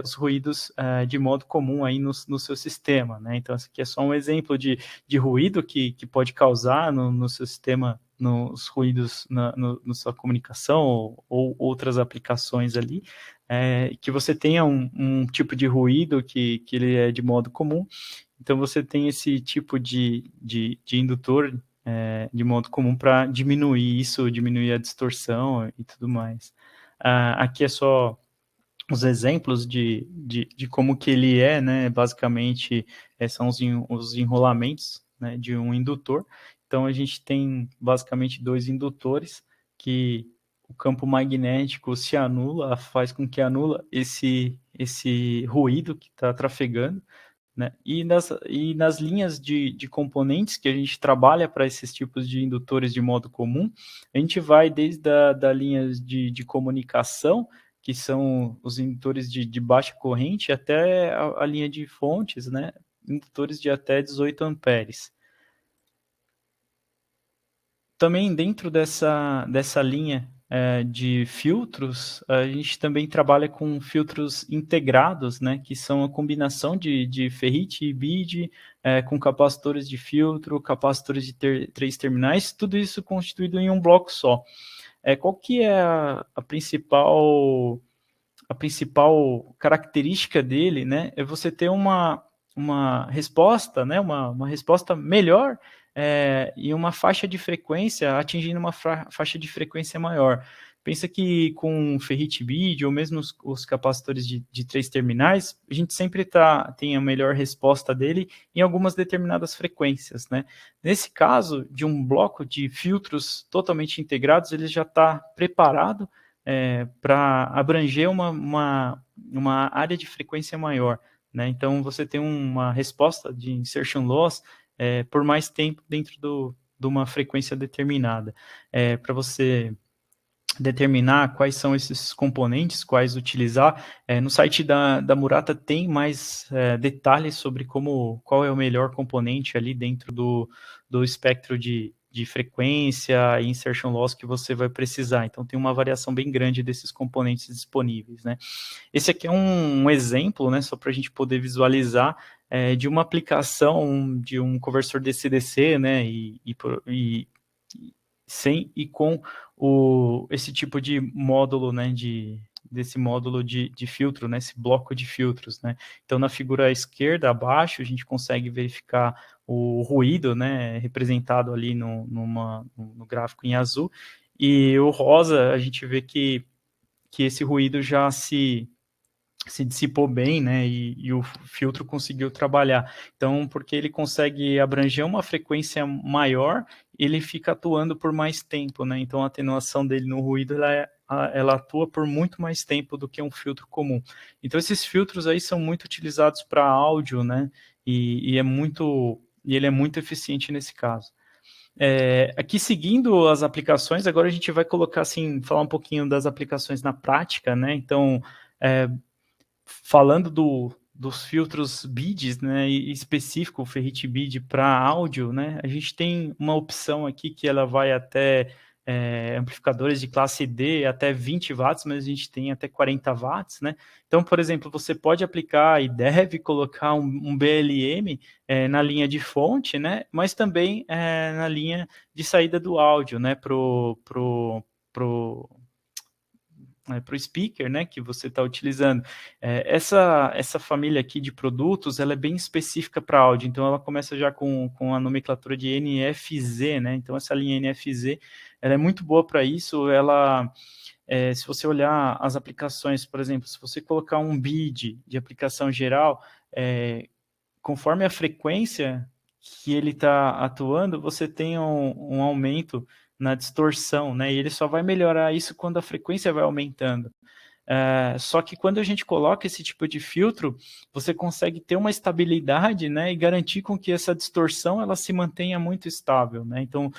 os ruídos de modo comum aí no seu sistema, né? Então, esse aqui é só um exemplo de ruído que pode causar no seu sistema, nos ruídos na sua comunicação ou outras aplicações ali, que você tenha um tipo de ruído que ele é de modo comum. Então, você tem esse tipo de indutor de modo comum para diminuir isso, diminuir a distorção e tudo mais. Aqui é só os exemplos de como que ele né? Basicamente, são os enrolamentos, né, de um indutor. Então, a gente tem basicamente 2 indutores que o campo magnético se anula, faz com que anula esse ruído que está trafegando, né? E nas linhas de componentes que a gente trabalha para esses tipos de indutores de modo comum, a gente vai desde da linhas de comunicação, que são os indutores de baixa corrente, até a linha de fontes, né? Indutores de até 18 amperes. Também dentro dessa linha de filtros, a gente também trabalha com filtros integrados, né, que são a combinação de ferrite e BID, com capacitores de filtro, capacitores de 3 terminais, tudo isso constituído em um bloco só. Qual que é a principal característica dele, né, é você ter uma resposta, né, uma resposta melhor e uma faixa de frequência, atingindo uma faixa de frequência maior. Pensa que com ferrite BID ou mesmo os capacitores de 3 terminais, a gente sempre tem a melhor resposta dele em algumas determinadas frequências, né? Nesse caso, de um bloco de filtros totalmente integrados, ele já está preparado para abranger uma área de frequência maior, né? Então, você tem uma resposta de insertion loss por mais tempo dentro de uma frequência determinada. Para você determinar quais são esses componentes, quais utilizar, no site da Murata tem mais detalhes sobre qual é o melhor componente ali dentro do espectro de frequência e insertion loss que você vai precisar. Então, tem uma variação bem grande desses componentes disponíveis, né? Esse aqui é um exemplo, né, só para a gente poder visualizar de uma aplicação de um conversor DC-DC, né, e com esse tipo de módulo, né, desse módulo de filtro, né, esse bloco de filtros, né. Então, na figura à esquerda, abaixo, a gente consegue verificar o ruído, né, representado ali no gráfico em azul, E o rosa, a gente vê que esse ruído já se dissipou bem, né, e o filtro conseguiu trabalhar. Então, porque ele consegue abranger uma frequência maior, ele fica atuando por mais tempo, né, então a atenuação dele no ruído, ela atua por muito mais tempo do que um filtro comum. Então esses filtros aí são muito utilizados para áudio, né, e ele é muito eficiente nesse caso. Aqui seguindo as aplicações, agora a gente vai colocar assim, falar um pouquinho das aplicações na prática, né, então, falando dos filtros BIDs, né, e específico o Ferrite BID para áudio, né, a gente tem uma opção aqui que ela vai até amplificadores de classe D até 20 watts, mas a gente tem até 40 watts, né? Então, por exemplo, você pode aplicar e deve colocar um BLM na linha de fonte, né? Mas também na linha de saída do áudio, né? Pro speaker, né, que você está utilizando. Essa família aqui de produtos, ela é bem específica para áudio, então ela começa já com a nomenclatura de NFZ, né, então essa linha NFZ, ela é muito boa para isso, se você olhar as aplicações, por exemplo, se você colocar um BID de aplicação geral, conforme a frequência que ele está atuando, você tem um aumento na distorção, né? E ele só vai melhorar isso quando a frequência vai aumentando. Só que quando a gente coloca esse tipo de filtro, você consegue ter uma estabilidade, né, e garantir com que essa distorção ela se mantenha muito estável, né? Então,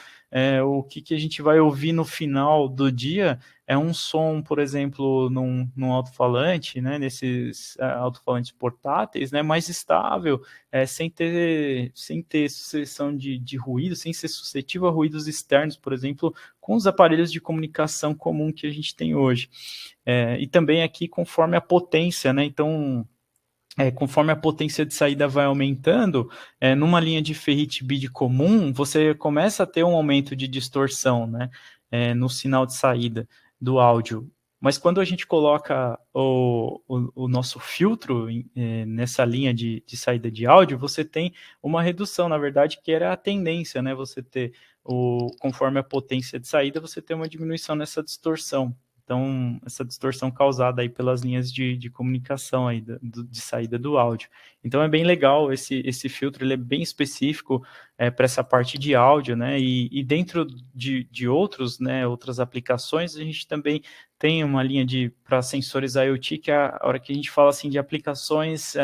o que a gente vai ouvir no final do dia é um som, por exemplo, num alto-falante, né, nesses alto-falantes portáteis, né, mais estável, sem ter sucessão de ruído, sem ser suscetível a ruídos externos, por exemplo, com os aparelhos de comunicação comum que a gente tem hoje. E também aqui conforme a potência, né? Então, conforme a potência de saída vai aumentando, numa linha de ferrite BID comum, você começa a ter um aumento de distorção, né? No sinal de saída do áudio. Mas quando a gente coloca o nosso filtro nessa linha de saída de áudio, você tem uma redução, na verdade, que era a tendência, né? Você ter, conforme a potência de saída, você tem uma diminuição nessa distorção. Então, essa distorção causada aí pelas linhas de comunicação aí de saída do áudio. Então, é bem legal esse filtro, ele é bem específico para essa parte de áudio, né? E dentro de outros, né, outras aplicações, a gente também tem uma linha para sensores IoT, que é a hora que a gente fala assim de aplicações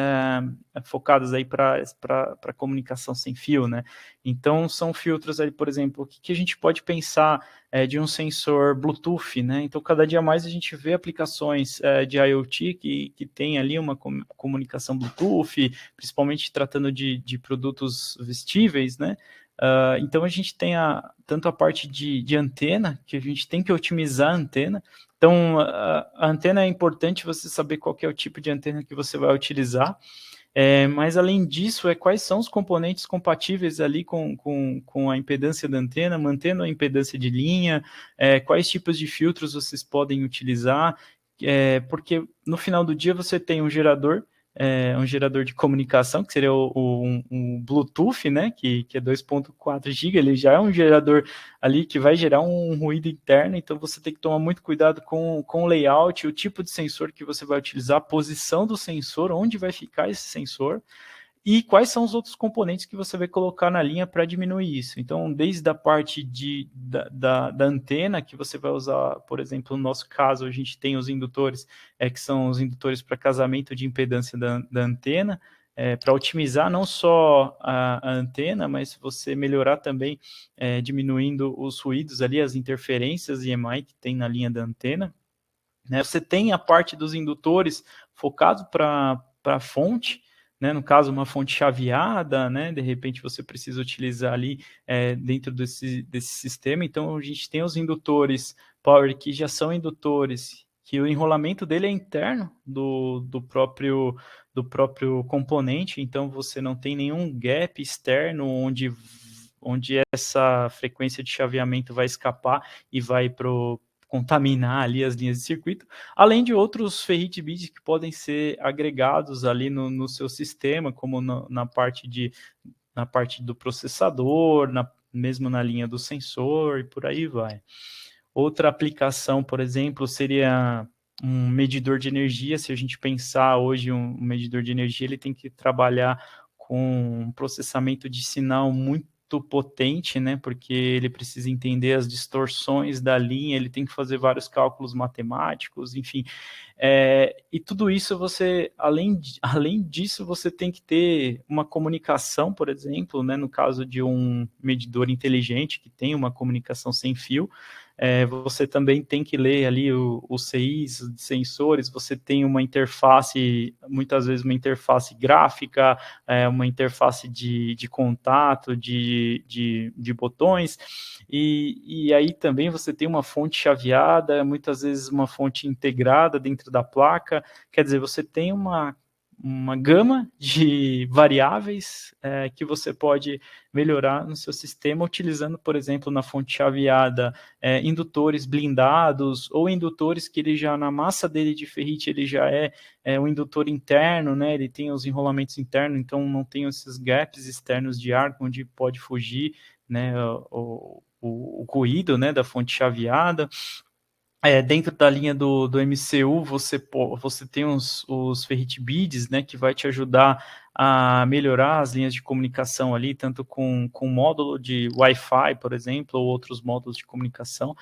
focadas aí para comunicação sem fio, né? Então, são filtros aí, por exemplo, o que a gente pode pensar de um sensor Bluetooth, né? Então, cada dia mais a gente vê aplicações de IoT que tem ali uma comunicação Bluetooth, principalmente tratando de produtos vestíveis, né? Então, a gente tem tanto a parte de antena, que a gente tem que otimizar a antena. Então, a antena é importante você saber qual que é o tipo de antena que você vai utilizar. Mas, além disso, quais são os componentes compatíveis ali com a impedância da antena, mantendo a impedância de linha, quais tipos de filtros vocês podem utilizar, porque no final do dia você tem um gerador de comunicação, que seria um Bluetooth, né, que é 2.4 GB, ele já é um gerador ali que vai gerar um ruído interno, então você tem que tomar muito cuidado com o layout, o tipo de sensor que você vai utilizar, a posição do sensor, onde vai ficar esse sensor, e quais são os outros componentes que você vai colocar na linha para diminuir isso. Então, desde a parte da antena, que você vai usar, por exemplo, no nosso caso, a gente tem os indutores, que são os indutores para casamento de impedância da antena, para otimizar não só a antena, mas você melhorar também, diminuindo os ruídos ali, as interferências EMI que tem na linha da antena. Né? Você tem a parte dos indutores focado para a fonte, né? No caso, uma fonte chaveada, né? De repente você precisa utilizar ali dentro desse sistema. Então, a gente tem os indutores Power que já são indutores, que o enrolamento dele é interno do próprio componente, então você não tem nenhum gap externo onde essa frequência de chaveamento vai escapar e vai contaminar ali as linhas de circuito, além de outros ferrite BID que podem ser agregados ali no seu sistema, como na parte do processador, mesmo na linha do sensor e por aí vai. Outra aplicação, por exemplo, seria um medidor de energia. Se a gente pensar hoje um medidor de energia, ele tem que trabalhar com um processamento de sinal muito potente, né? Porque ele precisa entender as distorções da linha, ele tem que fazer vários cálculos matemáticos, enfim. E tudo isso além disso, você tem que ter uma comunicação, por exemplo, né? No caso de um medidor inteligente que tem uma comunicação sem fio, você também tem que ler ali os CIs, os sensores, você tem uma interface, muitas vezes uma interface gráfica, uma interface de contato, de botões, e aí também você tem uma fonte chaveada, muitas vezes uma fonte integrada dentro da placa, quer dizer, você tem uma gama de variáveis que você pode melhorar no seu sistema utilizando, por exemplo, na fonte chaveada, indutores blindados ou indutores que ele já, na massa dele de ferrite, ele já é um indutor interno, né? Ele tem os enrolamentos internos, então não tem esses gaps externos de ar onde pode fugir, né, o ruído, né, da fonte chaveada. Dentro da linha do MCU, você tem os ferrite beads, né, que vai te ajudar a melhorar as linhas de comunicação ali, tanto com módulo de Wi-Fi, por exemplo, ou outros módulos de comunicação.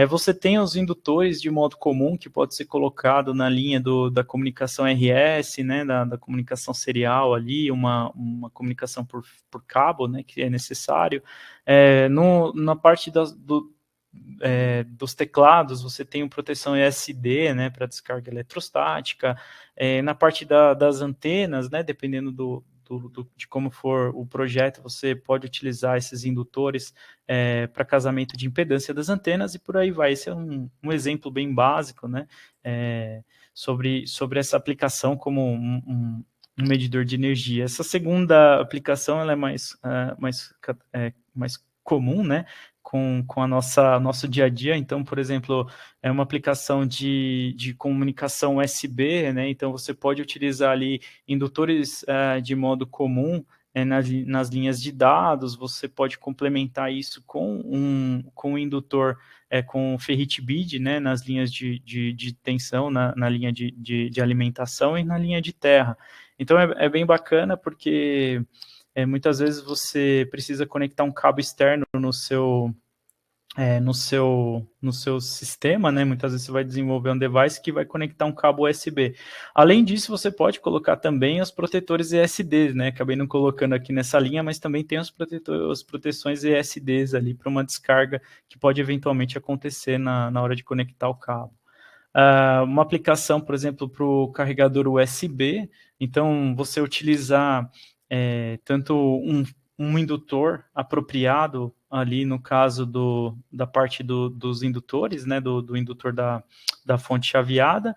Você tem os indutores de modo comum, que pode ser colocado na linha da comunicação RS, né, da comunicação serial ali, uma comunicação por cabo, né, que é necessário. Na parte dos teclados, você tem proteção ESD, né, para descarga eletrostática. Na parte das antenas, né, dependendo de como for o projeto, você pode utilizar esses indutores para casamento de impedância das antenas e por aí vai. Esse é um exemplo bem básico, né, sobre essa aplicação como um medidor de energia. Essa segunda aplicação ela é mais comum, né, com a nosso dia a dia. Então, por exemplo, é uma aplicação de comunicação USB, né? Então você pode utilizar ali indutores de modo comum nas linhas de dados. Você pode complementar isso com um indutor com ferrite bead, né? Nas linhas de tensão, na linha de alimentação e na linha de terra. Então é bem bacana porque muitas vezes você precisa conectar um cabo externo no seu sistema, né? Muitas vezes você vai desenvolver um device que vai conectar um cabo USB. Além disso, você pode colocar também os protetores ESDs, né? Acabei não colocando aqui nessa linha, mas também tem as proteções ESDs ali para uma descarga que pode eventualmente acontecer na hora de conectar o cabo. Uma aplicação, por exemplo, para o carregador USB, então você utilizar tanto um indutor apropriado ali no caso da parte dos indutores, né, do indutor da fonte chaveada,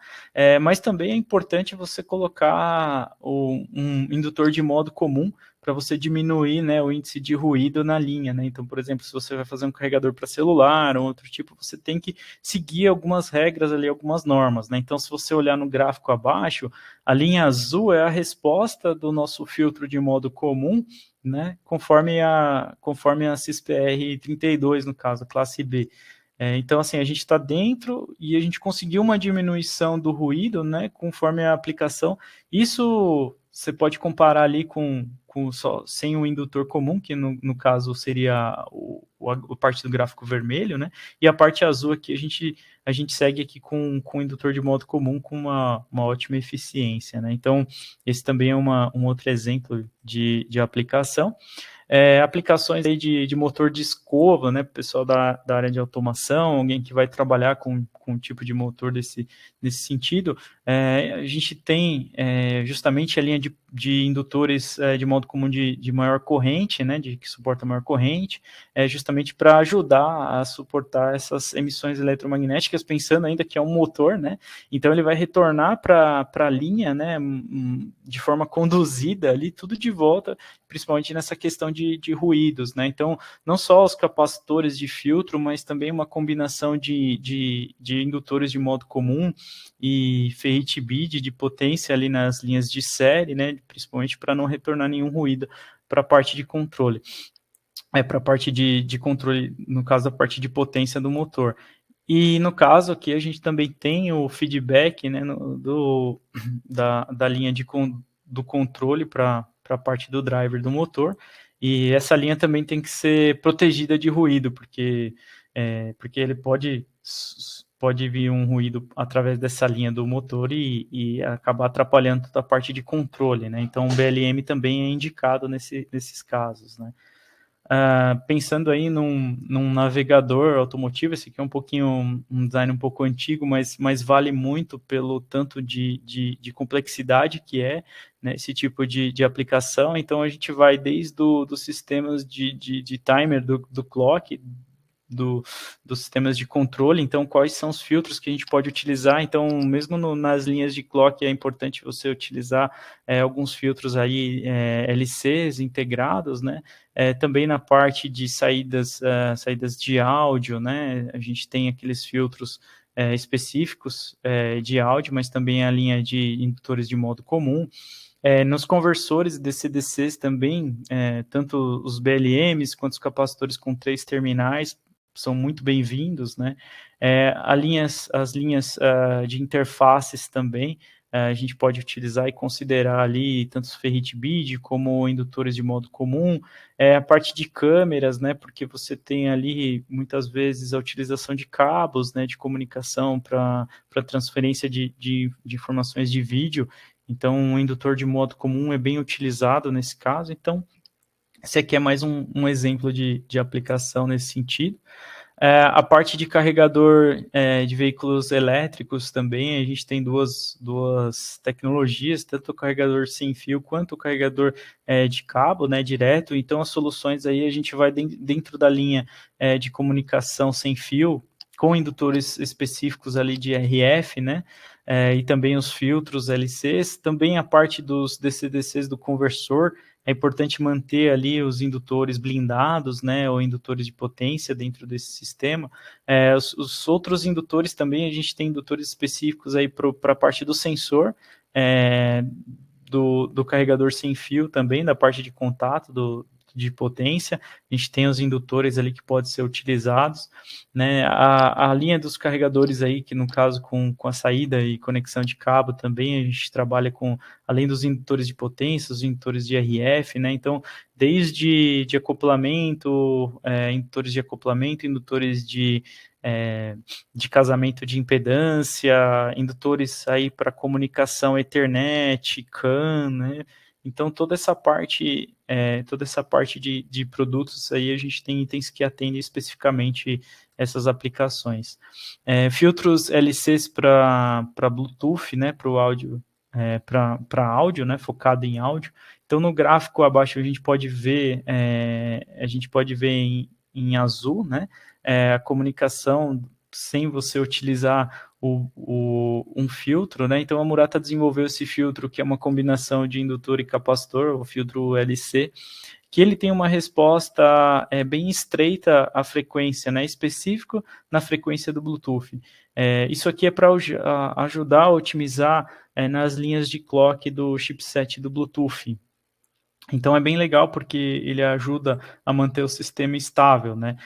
mas também é importante você colocar um indutor de modo comum para você diminuir, né, o índice de ruído na linha, né? Então, por exemplo, se você vai fazer um carregador para celular ou outro tipo, você tem que seguir algumas regras ali, algumas normas, né? Então, se você olhar no gráfico abaixo, a linha azul é a resposta do nosso filtro de modo comum, né, conforme a CISPR 32, no caso, classe B. Então, assim, a gente está dentro e a gente conseguiu uma diminuição do ruído, né, conforme a aplicação. Isso você pode comparar ali sem o indutor comum, que no caso seria a parte do gráfico vermelho, né, e a parte azul aqui a gente segue aqui com o indutor de modo comum com uma ótima eficiência, né. Então, esse também é um outro exemplo de aplicação. Aplicações aí de motor de escova, né, pessoal da área de automação, alguém que vai trabalhar com um tipo de motor nesse sentido. A gente tem justamente a linha de indutores de modo comum de maior corrente, né, que suporta maior corrente, justamente para ajudar a suportar essas emissões eletromagnéticas, pensando ainda que é um motor, né, então ele vai retornar para a linha, né, de forma conduzida ali, tudo de volta, principalmente nessa questão de ruídos, né? Então, não só os capacitores de filtro, mas também uma combinação de indutores de modo comum e ferrite bead de potência ali nas linhas de série, né? Principalmente para não retornar nenhum ruído para a parte de controle. Para a parte de controle, no caso da parte de potência do motor. E no caso aqui a gente também tem o feedback, né, da linha do controle para a parte do driver do motor, e essa linha também tem que ser protegida de ruído, porque ele pode vir um ruído através dessa linha do motor e acabar atrapalhando toda a parte de controle, né? Então o BLM também é indicado nesses casos, né? Pensando aí num navegador automotivo, esse aqui é um design um pouco antigo, mas vale muito pelo tanto de complexidade que é, né, esse tipo de aplicação. Então a gente vai desde dos sistemas de timer do clock, dos sistemas de controle, então quais são os filtros que a gente pode utilizar. Então, mesmo nas linhas de clock, é importante você utilizar alguns filtros aí, LCs integrados, né? Também na parte de saídas de áudio, né? A gente tem aqueles filtros específicos de áudio, mas também a linha de indutores de modo comum. Nos conversores DC-DCs também, tanto os BLMs quanto os capacitores com 3 terminais são muito bem-vindos, né? As linhas de interfaces também, a gente pode utilizar e considerar ali tanto os ferrite BID como indutores de modo comum, a parte de câmeras, né? Porque você tem ali muitas vezes a utilização de cabos, né? De comunicação para transferência de informações de vídeo. Então, um indutor de modo comum é bem utilizado nesse caso. Então, esse aqui é mais um exemplo de aplicação nesse sentido. A parte de carregador de veículos elétricos também, a gente tem duas tecnologias, tanto o carregador sem fio quanto o carregador de cabo, né, direto. Então, as soluções aí a gente vai dentro da linha de comunicação sem fio, com indutores específicos ali de RF, né, e também os filtros LCs, também a parte dos DC-DCs do conversor. É importante manter ali os indutores blindados, né, ou indutores de potência dentro desse sistema. Os outros indutores também, a gente tem indutores específicos aí para a parte do sensor, do carregador sem fio também, da parte de contato de potência. A gente tem os indutores ali que podem ser utilizados, né? A linha dos carregadores aí, que no caso com a saída e conexão de cabo também, a gente trabalha com, além dos indutores de potência, os indutores de RF, né? Então, desde de acoplamento, indutores de acoplamento, indutores de casamento de impedância, indutores aí para comunicação Ethernet, CAN, né? Então, toda essa parte de produtos aí, a gente tem itens que atendem especificamente essas aplicações. Filtros LCs para Bluetooth, né, para o áudio, para áudio, né, focado em áudio. Então, no gráfico abaixo a gente pode ver em azul, né, a comunicação sem você utilizar um filtro, né? Então a Murata desenvolveu esse filtro que é uma combinação de indutor e capacitor, o filtro LC, que ele tem uma resposta bem estreita à frequência, né? Específico na frequência do Bluetooth. Isso aqui é para ajudar a otimizar nas linhas de clock do chipset do Bluetooth. Então é bem legal porque ele ajuda a manter o sistema estável, né?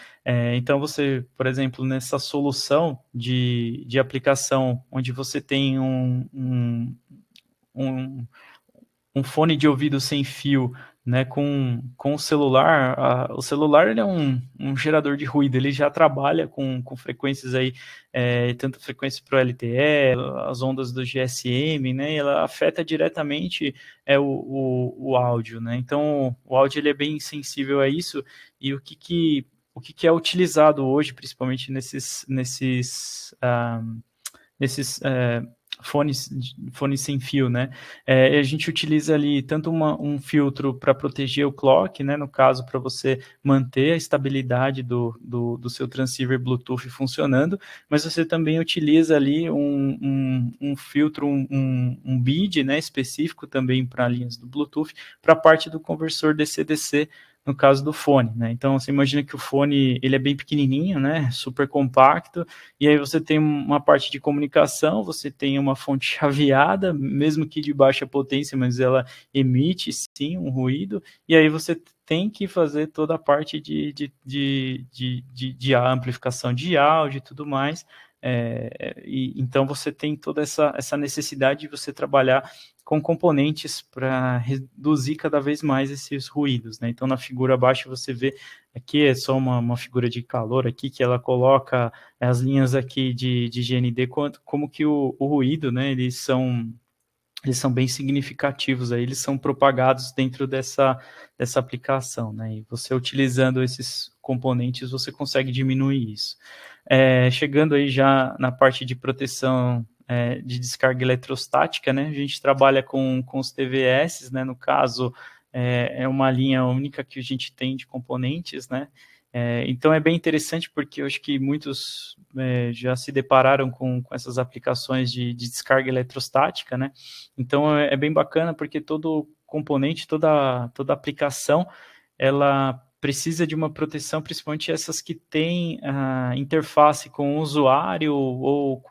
Então você, por exemplo, nessa solução de aplicação, onde você tem um fone de ouvido sem fio, né, com o celular, o celular ele é um gerador de ruído, ele já trabalha com frequências aí, tanto frequência para o LTE, as ondas do GSM, né, e ela afeta diretamente o áudio, né, então o áudio ele é bem sensível a isso, e o que é utilizado hoje, principalmente nesses fones sem fio, né? A gente utiliza ali tanto um filtro para proteger o clock, né? No caso, para você manter a estabilidade do seu transceiver Bluetooth funcionando, mas você também utiliza ali um filtro, um BID, né? Específico também para linhas do Bluetooth, para a parte do conversor DC-DC, no caso do fone, né? Então, você imagina que o fone, ele é bem pequenininho, né? Super compacto, e aí você tem uma parte de comunicação, você tem uma fonte chaveada, mesmo que de baixa potência, mas ela emite, sim, um ruído, e aí você tem que fazer toda a parte de amplificação de áudio e tudo mais. Então você tem toda essa necessidade de você trabalhar com componentes para reduzir cada vez mais esses ruídos, né? Então na figura abaixo você vê aqui é só uma figura de calor aqui que ela coloca as linhas aqui de GND, como que o ruído, né? Eles são bem significativos, aí eles são propagados dentro dessa aplicação, né? E você utilizando esses componentes, você consegue diminuir isso. Chegando aí já na parte de proteção de descarga eletrostática, né? A gente trabalha com os TVS, né? No caso, é uma linha única que a gente tem de componentes, né? Então é bem interessante porque eu acho que muitos já se depararam com essas aplicações de descarga eletrostática, né? Então é bem bacana porque todo componente, toda aplicação, ela precisa de uma proteção, principalmente essas que têm a interface com o usuário, ou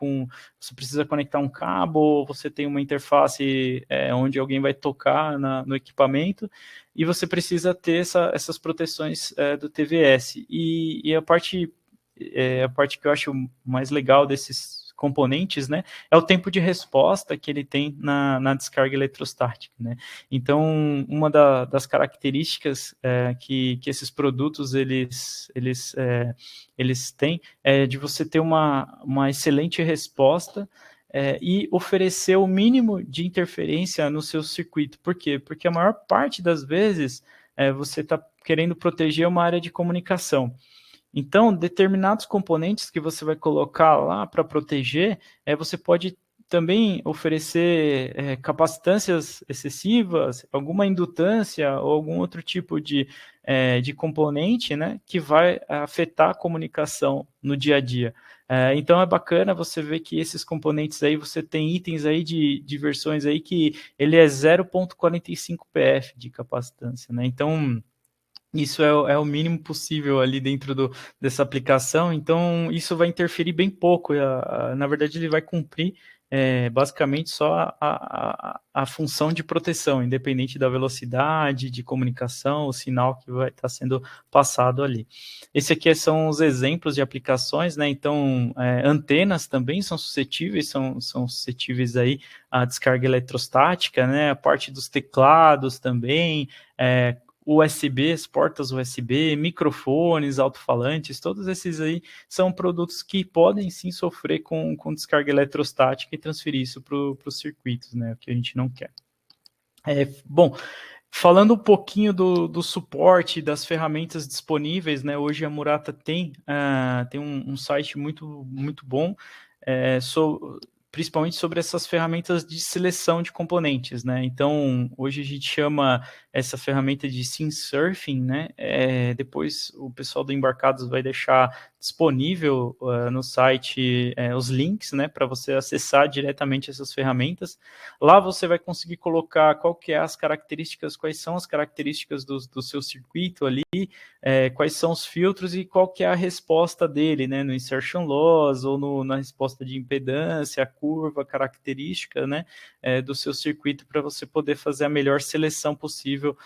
você precisa conectar um cabo, ou você tem uma interface onde alguém vai tocar no equipamento, e você precisa ter essas proteções do TVS. E a parte que eu acho mais legal desses componentes, né, é o tempo de resposta que ele tem na descarga eletrostática, né? Então, uma das características que esses produtos eles têm é de você ter uma excelente resposta e oferecer o mínimo de interferência no seu circuito. Por quê? Porque a maior parte das vezes você está querendo proteger uma área de comunicação. Então, determinados componentes que você vai colocar lá para proteger, você pode também oferecer capacitâncias excessivas, alguma indutância ou algum outro tipo de componente, né, que vai afetar a comunicação no dia a dia. Então é bacana você ver que esses componentes aí, você tem itens aí de versões aí que ele é 0,45 PF de capacitância, né? Então isso é o mínimo possível ali dentro dessa aplicação, então isso vai interferir bem pouco. Na verdade, ele vai cumprir basicamente só a função de proteção, independente da velocidade de comunicação, o sinal que vai estar sendo passado ali. Esse aqui são os exemplos de aplicações, né? Então, antenas também são suscetíveis, são suscetíveis aí à descarga eletrostática, né? A parte dos teclados também, USB, as portas USB, microfones, alto-falantes, todos esses aí são produtos que podem sim sofrer com descarga eletrostática e transferir isso para os circuitos, né? O que a gente não quer. Bom, falando um pouquinho do suporte das ferramentas disponíveis, né? Hoje a Murata tem um site muito, muito bom principalmente sobre essas ferramentas de seleção de componentes, né? Então, hoje a gente chama essa ferramenta de Scene Surfing, né? Depois o pessoal do Embarcados vai deixar disponível no site os links, né? Para você acessar diretamente essas ferramentas. Lá você vai conseguir colocar quais são as características do seu circuito ali, quais são os filtros e qual que é a resposta dele, né? No insertion loss ou na resposta de impedância, curva característica, né, do seu circuito, para você poder fazer a melhor seleção possível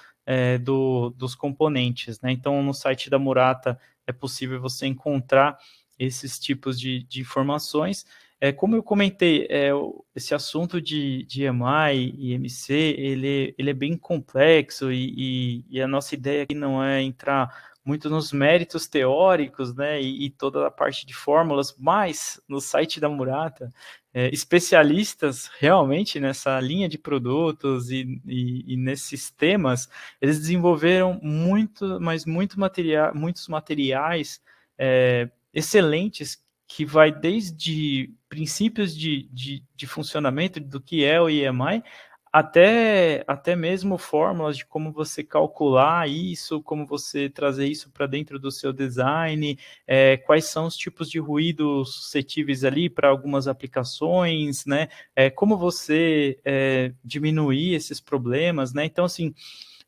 dos componentes, né? Então, no site da Murata é possível você encontrar esses tipos de informações. Como eu comentei, esse assunto de EMI e MC, ele é bem complexo e a nossa ideia aqui não é entrar muito nos méritos teóricos, né, e toda a parte de fórmulas, mas no site da Murata, especialistas realmente nessa linha de produtos e nesses temas, eles desenvolveram muitos materiais excelentes que vai desde princípios de funcionamento do que é o EMI, até mesmo fórmulas de como você calcular isso, como você trazer isso para dentro do seu design, quais são os tipos de ruído suscetíveis ali para algumas aplicações, né? Como você diminuir esses problemas, né? Então, assim,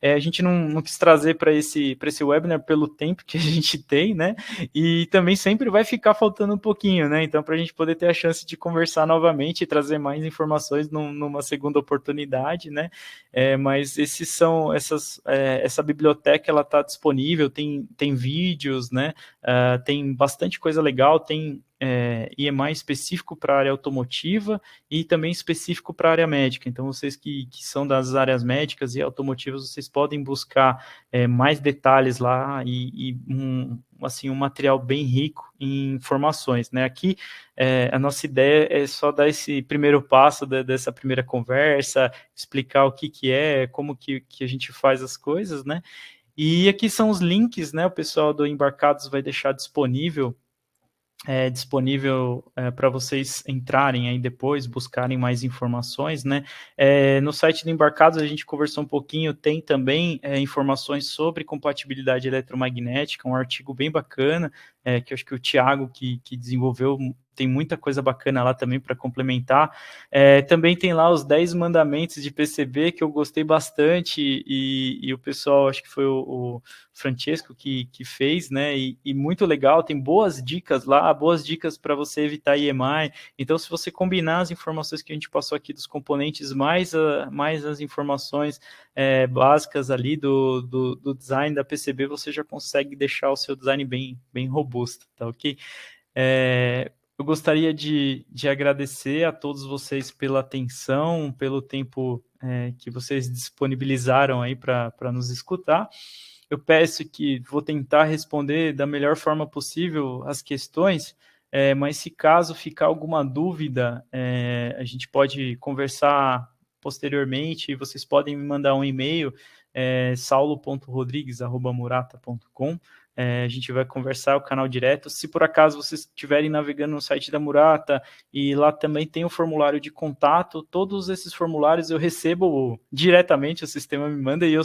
a gente não quis trazer para esse webinar pelo tempo que a gente tem, né? E também sempre vai ficar faltando um pouquinho, né? Então, para a gente poder ter a chance de conversar novamente e trazer mais informações numa segunda oportunidade, né? Mas essa biblioteca, ela está disponível, tem vídeos, né? Tem bastante coisa legal, tem IEMA específico para a área automotiva e também específico para a área médica. Então, vocês que são das áreas médicas e automotivas, vocês podem buscar mais detalhes lá e um material bem rico em informações, né? Aqui, a nossa ideia é só dar esse primeiro passo dessa primeira conversa, explicar o que é, como que a gente faz as coisas, né? E aqui são os links, né? O pessoal do Embarcados vai deixar disponível para vocês entrarem aí depois, buscarem mais informações, né? No site do Embarcados a gente conversou um pouquinho, tem também informações sobre compatibilidade eletromagnética, um artigo bem bacana, que eu acho que o Thiago que desenvolveu, tem muita coisa bacana lá também para complementar. Também tem lá os 10 mandamentos de PCB, que eu gostei bastante, e o pessoal, acho que foi o Francesco que fez, né? E muito legal, tem boas dicas lá, boas dicas para você evitar EMI. Então, se você combinar as informações que a gente passou aqui dos componentes, mais as informações básicas ali do design da PCB, você já consegue deixar o seu design bem robusto, tá ok? Eu gostaria de agradecer a todos vocês pela atenção, pelo tempo que vocês disponibilizaram aí para nos escutar. Eu peço que vou tentar responder da melhor forma possível as questões, mas se caso ficar alguma dúvida, a gente pode conversar posteriormente, vocês podem me mandar um e-mail, saulo.rodrigues@murata.com. A gente vai conversar o canal direto. Se por acaso vocês estiverem navegando no site da Murata e lá também tem o formulário de contato, todos esses formulários eu recebo diretamente, o sistema me manda e eu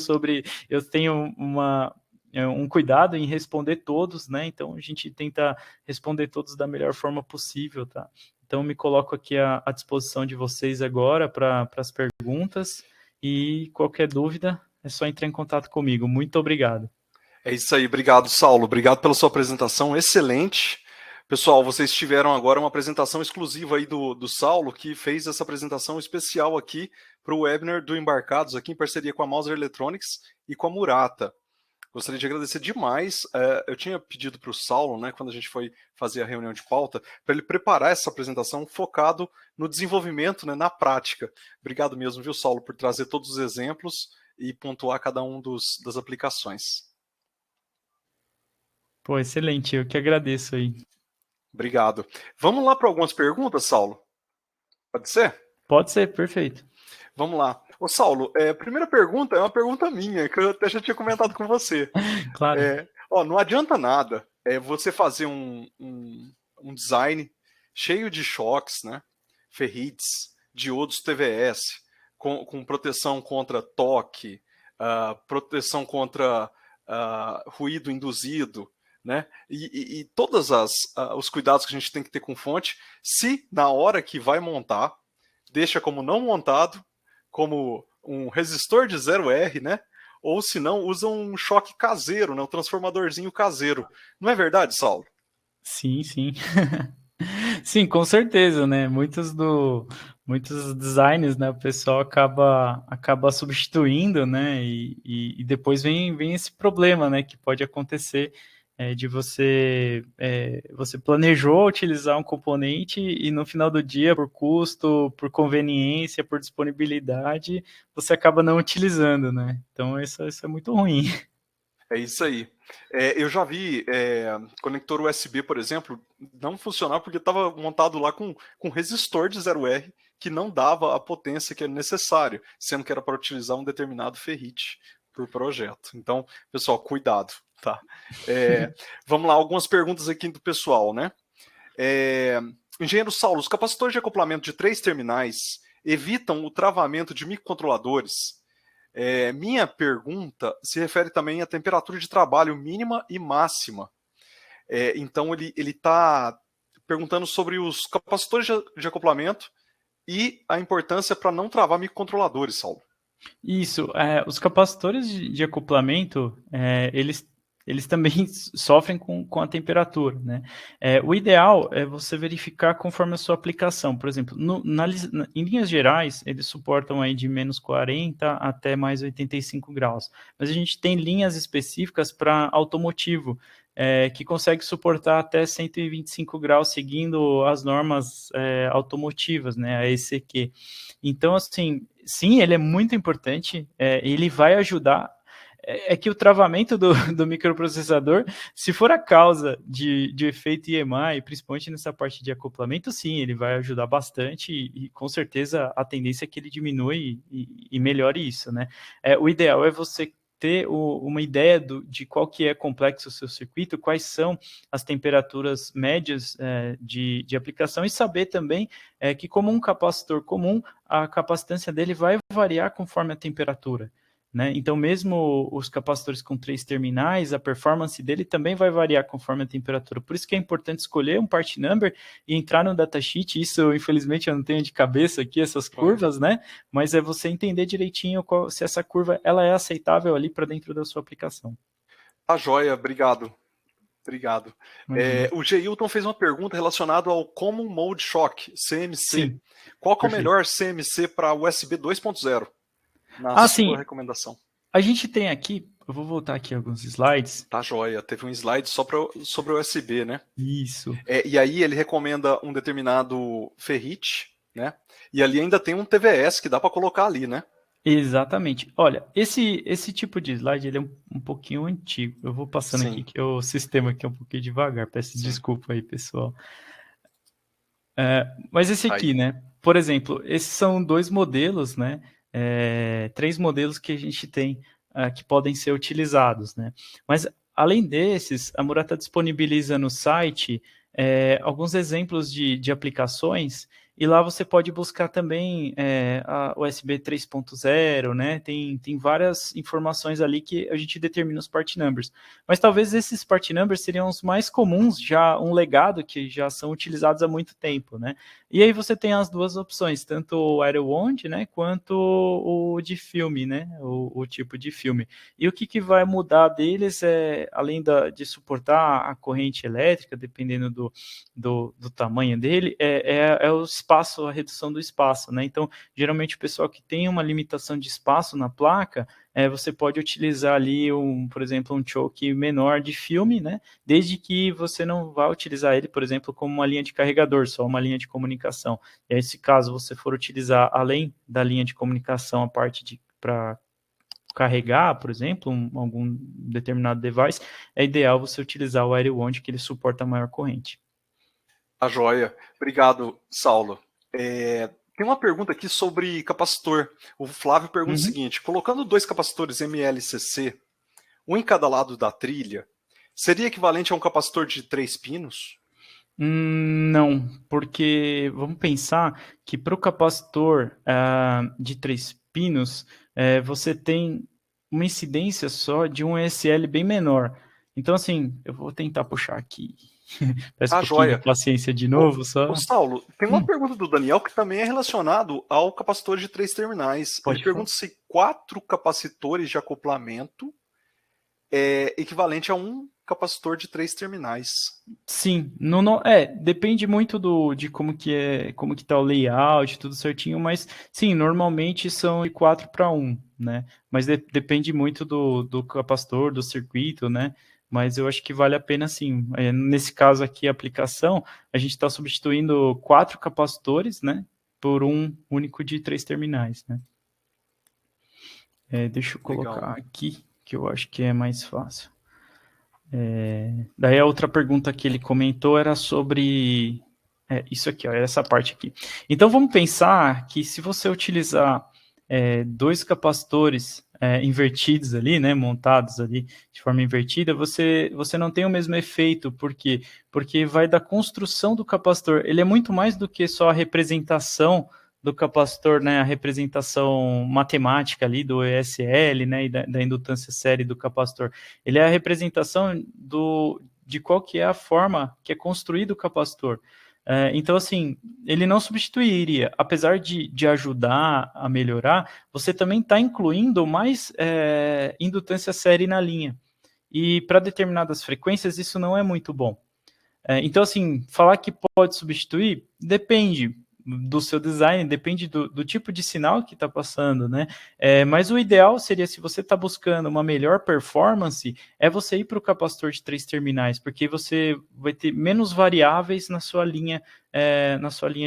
tenho um cuidado em responder todos, né? Então a gente tenta responder todos da melhor forma possível, tá? Então me coloco aqui à disposição de vocês agora para as perguntas e qualquer dúvida é só entrar em contato comigo. Muito obrigado. É isso aí, obrigado, Saulo. Obrigado pela sua apresentação, excelente. Pessoal, vocês tiveram agora uma apresentação exclusiva aí do Saulo, que fez essa apresentação especial aqui para o webinar do Embarcados, aqui em parceria com a Mouser Electronics e com a Murata. Gostaria de agradecer demais. Eu tinha pedido para o Saulo, né, quando a gente foi fazer a reunião de pauta, para ele preparar essa apresentação focado no desenvolvimento, né, na prática. Obrigado mesmo, viu, Saulo, por trazer todos os exemplos e pontuar cada um das aplicações. Pô, excelente, eu que agradeço aí. Obrigado. Vamos lá para algumas perguntas, Saulo? Pode ser? Pode ser, perfeito. Vamos lá. Ô, Saulo, a primeira pergunta é uma pergunta minha, que eu até já tinha comentado com você. Claro. Não adianta nada você fazer um design cheio de choques, né? Ferrites, diodos TVS, com proteção contra toque, proteção contra ruído induzido, né? E todos os cuidados que a gente tem que ter com fonte, se na hora que vai montar, deixa como não montado, como um resistor de 0R, né? Ou se não, usa um choque caseiro, né? Um transformadorzinho caseiro. Não é verdade, Saulo? Sim, sim. Sim, com certeza, né? Muitos designs, né? O pessoal acaba substituindo, né? E depois vem esse problema, né? Que pode acontecer de você planejou utilizar um componente e no final do dia, por custo, por conveniência, por disponibilidade, você acaba não utilizando, né? Então isso é muito ruim. É isso aí. Eu já vi conector USB, por exemplo, não funcionar porque estava montado lá com resistor de 0R que não dava a potência que é necessário, sendo que era para utilizar um determinado ferrite por projeto. Então, pessoal, cuidado, tá? Vamos lá, algumas perguntas aqui do pessoal, né? Engenheiro Saulo, os capacitores de acoplamento de 3 terminais evitam o travamento de microcontroladores? Minha pergunta se refere também à temperatura de trabalho mínima e máxima. Então, ele está perguntando sobre os capacitores de acoplamento e a importância para não travar microcontroladores, Saulo. Isso, os capacitores de acoplamento, eles também sofrem com a temperatura, né. O ideal é você verificar conforme a sua aplicação, por exemplo, em linhas gerais, eles suportam aí de -40 até mais 85 graus, mas a gente tem linhas específicas para automotivo, que consegue suportar até 125 graus seguindo as normas, automotivas, né, a ECQ. Então, assim, sim, ele é muito importante, ele vai ajudar. É que o travamento do microprocessador, se for a causa de efeito EMI, principalmente nessa parte de acoplamento, sim, ele vai ajudar bastante e com certeza a tendência é que ele diminui e melhore isso, né? O ideal é você ter uma ideia de qual que é complexo o seu circuito, quais são as temperaturas médias de aplicação e saber também que como um capacitor comum, a capacitância dele vai variar conforme a temperatura, né? Então, mesmo os capacitores com 3 terminais, a performance dele também vai variar conforme a temperatura. Por isso que é importante escolher um part number e entrar no datasheet. Isso, infelizmente, eu não tenho de cabeça aqui, essas curvas, né? Mas é você entender direitinho se essa curva ela é aceitável ali para dentro da sua aplicação. Tá joia, obrigado. Obrigado. O Geilton fez uma pergunta relacionada ao Common Mode Shock, CMC. Sim, qual que é o perfeito. melhor CMC para USB 2.0? Na sua sim. recomendação. A gente tem aqui, eu vou voltar aqui alguns slides. Tá joia, teve um slide só sobre o USB, né? Isso. E aí ele recomenda um determinado ferrite, né? E ali ainda tem um TVS que dá para colocar ali, né? Exatamente. Olha, esse tipo de slide ele é um pouquinho antigo. Eu vou passando aqui Sim. que o sistema aqui é um pouquinho devagar. Peço desculpa aí, pessoal. Mas esse aqui, né? Por exemplo, esses são 2 modelos, né? 3 modelos que a gente tem que podem ser utilizados, né? Mas além desses, a Murata disponibiliza no site alguns exemplos de aplicações e lá você pode buscar também a USB 3.0, né? Tem várias informações ali que a gente determina os part numbers. Mas talvez esses part numbers seriam os mais comuns, já um legado que já são utilizados há muito tempo, né? E aí você tem as duas opções, tanto o AeroWand, né, quanto o de filme, né, o tipo de filme. E o que vai mudar deles além de suportar a corrente elétrica, dependendo do tamanho dele, é o espaço, a redução do espaço, né? Então, geralmente o pessoal que tem uma limitação de espaço na placa, você pode utilizar ali, por exemplo, um choke menor de filme, né? Desde que você não vá utilizar ele, por exemplo, como uma linha de carregador, só uma linha de comunicação. E aí, se caso você for utilizar, além da linha de comunicação, a parte para carregar, por exemplo, algum determinado device, é ideal você utilizar o AeroWand, que ele suporta maior corrente. A joia. Obrigado, Saulo. Tem uma pergunta aqui sobre capacitor. O Flávio pergunta o seguinte: colocando 2 capacitores MLCC, um em cada lado da trilha, seria equivalente a um capacitor de 3 pinos? Não, porque vamos pensar que para o capacitor de 3 pinos, você tem uma incidência só de um ESL bem menor. Então, assim, eu vou tentar puxar aqui. Peço um pouquinho de Joia. paciência de novo, só. Saulo, tem uma pergunta do Daniel que também é relacionado ao capacitor de 3 terminais. Ele pergunta se 4 capacitores de acoplamento é equivalente a um capacitor de 3 terminais. Sim, depende muito de como que tá o layout, tudo certinho, mas sim, normalmente são de 4 para 1, né? Mas depende muito do capacitor, do circuito, né? Mas eu acho que vale a pena sim. Nesse caso aqui, a aplicação, a gente está substituindo 4 capacitores, né? Por um único de 3 terminais, né? Deixa eu colocar aqui, que eu acho que é mais fácil. Daí a outra pergunta que ele comentou era sobre isso aqui, ó, essa parte aqui. Então vamos pensar que se você utilizar 2 capacitores invertidos ali, né, montados ali de forma invertida, você não tem o mesmo efeito. Por quê? Porque vai da construção do capacitor. Ele é muito mais do que só a representação do capacitor, né, a representação matemática ali do ESL, né, e da indutância série do capacitor. Ele é a representação de qual que é a forma que é construído o capacitor. Então, assim, ele não substituiria. Apesar de ajudar a melhorar, você também está incluindo mais indutância série na linha. E para determinadas frequências, isso não é muito bom. Então, assim, falar que pode substituir, depende do seu design, depende do tipo de sinal que está passando, né? Mas o ideal seria, se você está buscando uma melhor performance, é você ir para o capacitor de 3 terminais, porque você vai ter menos variáveis na sua linha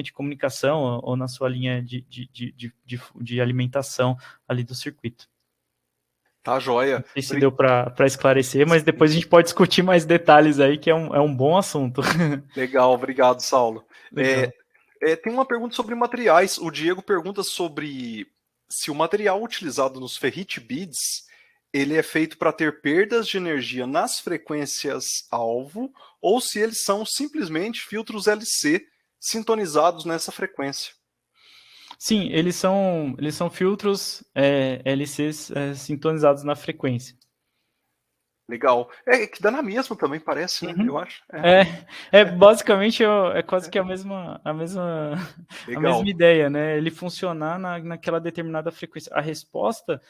de comunicação ou na sua linha de alimentação ali do circuito. Tá, joia. Não sei se deu para esclarecer, mas depois a gente pode discutir mais detalhes aí, que é um bom assunto. Legal, obrigado, Saulo. Legal. Tem uma pergunta sobre materiais. O Diego pergunta sobre se o material utilizado nos ferrite beads ele é feito para ter perdas de energia nas frequências alvo ou se eles são simplesmente filtros LC sintonizados nessa frequência. Sim, eles são filtros LCs sintonizados na frequência. Legal. Que dá na mesma também, parece, né? Eu acho. Basicamente quase que a mesma ideia, né? Ele funcionar naquela determinada frequência. A resposta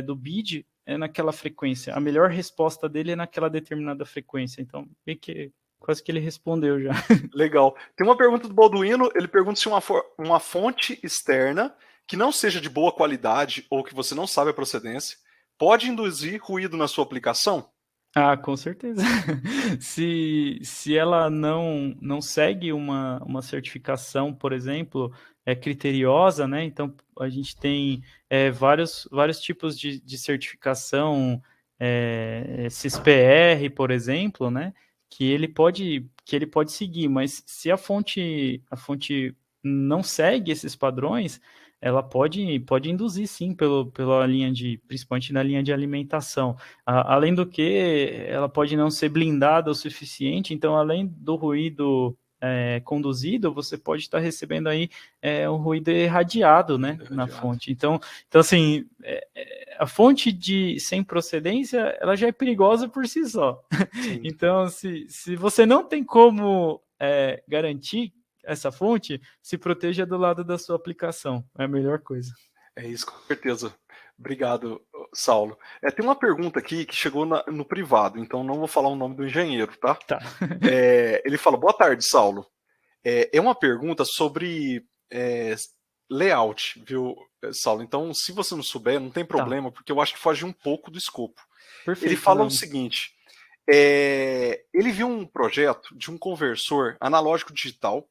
do BID é naquela frequência. A melhor resposta dele é naquela determinada frequência. Então, quase que ele respondeu já. Legal. Tem uma pergunta do Balduino, ele pergunta se uma fonte externa que não seja de boa qualidade ou que você não sabe a procedência pode induzir ruído na sua aplicação? Ah, com certeza. Se ela não segue uma certificação, por exemplo, criteriosa, né? Então, a gente tem vários tipos de certificação, CISPR, por exemplo, né? Que ele pode seguir, mas se a fonte não segue esses padrões, ela pode induzir, sim, pela linha principalmente na linha de alimentação. Além do que, ela pode não ser blindada o suficiente, então, além do ruído conduzido, você pode estar recebendo aí um ruído irradiado, né, na fonte. Então assim, a fonte sem procedência, ela já é perigosa por si só. Sim. Então, se você não tem como garantir essa fonte, se proteja do lado da sua aplicação. É a melhor coisa. É isso, com certeza. Obrigado, Saulo. Tem uma pergunta aqui que chegou no privado, então não vou falar o nome do engenheiro, tá? Tá. Ele fala, boa tarde, Saulo. É uma pergunta sobre layout, viu, Saulo? Então, se você não souber, não tem problema, porque eu acho que foge um pouco do escopo. Perfeito, ele fala o seguinte, ele viu um projeto de um conversor analógico digital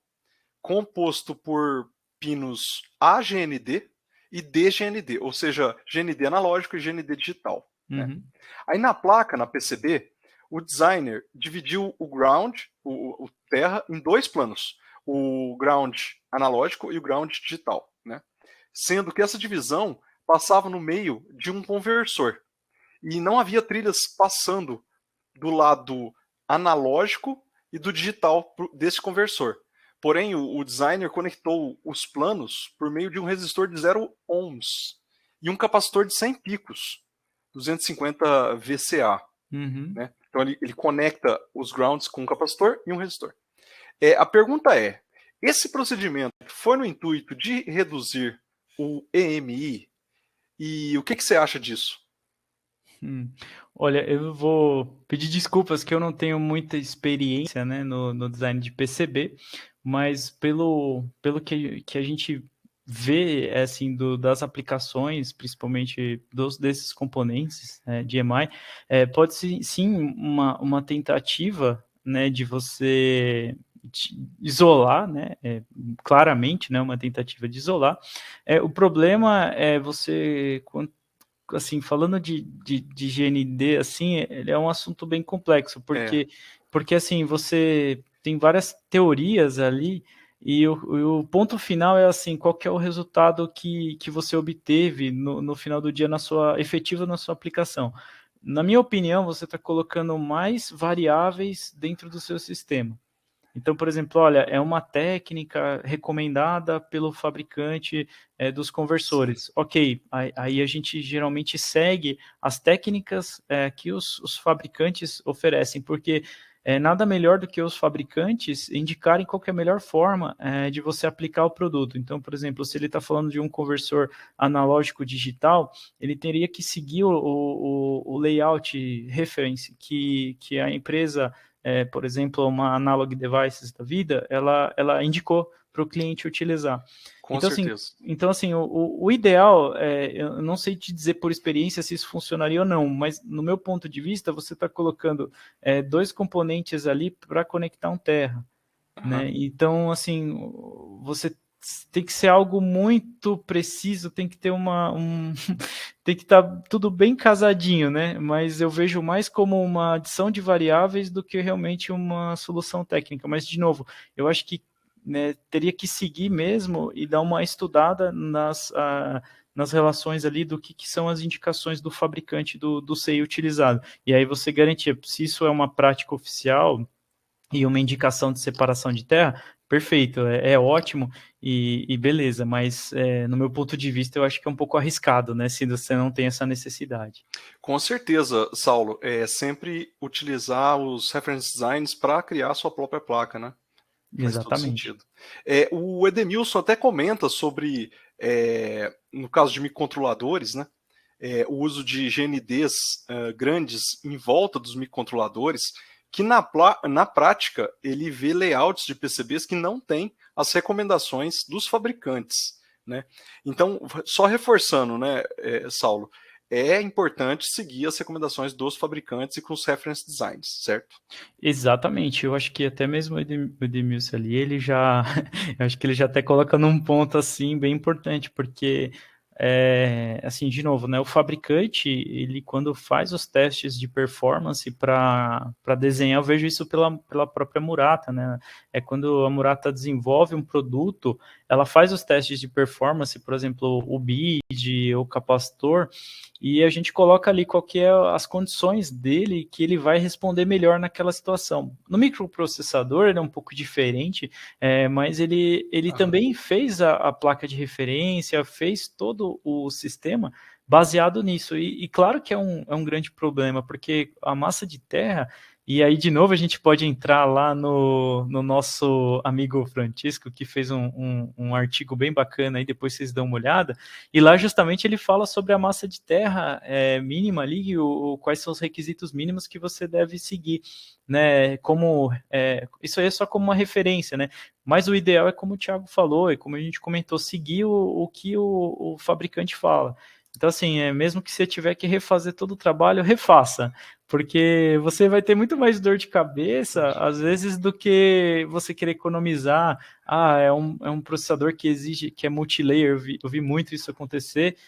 composto por pinos AGND e DGND, ou seja, GND analógico e GND digital. Né? Aí na placa, na PCB, o designer dividiu o ground, o terra, em 2 planos, o ground analógico e o ground digital, né? Sendo que essa divisão passava no meio de um conversor e não havia trilhas passando do lado analógico e do digital desse conversor. Porém, o designer conectou os planos por meio de um resistor de 0 ohms e um capacitor de 100 picos, 250 VCA. Né? Então, ele conecta os grounds com um capacitor e um resistor. A pergunta é, esse procedimento foi no intuito de reduzir o EMI? E o que você acha disso? Olha, eu vou pedir desculpas que eu não tenho muita experiência, né, no design de PCB, mas pelo que a gente vê, assim, das aplicações, principalmente desses componentes de EMI, pode ser, sim, uma tentativa, né, de você isolar, né, claramente, né, uma tentativa de isolar. O problema é você, assim, falando de GND, assim, ele é um assunto bem complexo, porque assim, você tem várias teorias ali, e o ponto final é assim, qual que é o resultado que você obteve no final do dia efetivo na sua aplicação. Na minha opinião, você está colocando mais variáveis dentro do seu sistema. Então, por exemplo, olha, é uma técnica recomendada pelo fabricante dos conversores. Sim. Ok, aí a gente geralmente segue as técnicas que os fabricantes oferecem, porque nada melhor do que os fabricantes indicarem qual que é a melhor forma de você aplicar o produto. Então, por exemplo, se ele está falando de um conversor analógico digital, ele teria que seguir o layout reference que a empresa, por exemplo, uma Analog Devices da vida, ela indicou para o cliente utilizar. Com certeza. Então, assim, o ideal, eu não sei te dizer por experiência se isso funcionaria ou não, mas no meu ponto de vista, você está colocando dois componentes ali para conectar um terra, né? Então, assim, você tem que ser algo muito preciso, tem que ter tem que estar tudo bem casadinho, né? Mas eu vejo mais como uma adição de variáveis do que realmente uma solução técnica. Mas, de novo, eu acho que, né, teria que seguir mesmo e dar uma estudada nas relações ali do que são as indicações do fabricante do CI utilizado. E aí você garantir, se isso é uma prática oficial e uma indicação de separação de terra, perfeito, é ótimo e beleza, mas no meu ponto de vista eu acho que é um pouco arriscado, né, se você não tem essa necessidade. Com certeza, Saulo, sempre utilizar os reference designs para criar sua própria placa, né? Faz todo Exatamente. sentido. O Edemilson até comenta sobre, no caso de microcontroladores, né, o uso de GNDs grandes em volta dos microcontroladores, que na prática ele vê layouts de PCBs que não têm as recomendações dos fabricantes, né? Então, só reforçando, né, Saulo, é importante seguir as recomendações dos fabricantes e com os reference designs, certo? Exatamente, eu acho que até mesmo o Edmilson ali, ele já, eu acho que ele já até coloca num ponto assim bem importante, porque assim, de novo, né, o fabricante, ele quando faz os testes de performance para desenhar, eu vejo isso pela própria Murata, né, quando a Murata desenvolve um produto, ela faz os testes de performance, por exemplo, o BID, o capacitor, e a gente coloca ali qual que é as condições dele que ele vai responder melhor naquela situação. No microprocessador ele é um pouco diferente, mas ele também fez a placa de referência, fez todo o sistema baseado nisso. E claro que é um grande problema, porque a massa de terra, e aí de novo a gente pode entrar lá no nosso amigo Francisco, que fez um artigo bem bacana, aí depois vocês dão uma olhada, e lá justamente ele fala sobre a massa de terra mínima ali, quais são os requisitos mínimos que você deve seguir, né? Como isso aí é só como uma referência, né? Mas o ideal é como o Thiago falou, e como a gente comentou, seguir o que o fabricante fala. Então, assim, mesmo que você tiver que refazer todo o trabalho, refaça, porque você vai ter muito mais dor de cabeça, às vezes, do que você querer economizar. É um processador que exige, que é multilayer, eu vi muito isso acontecer,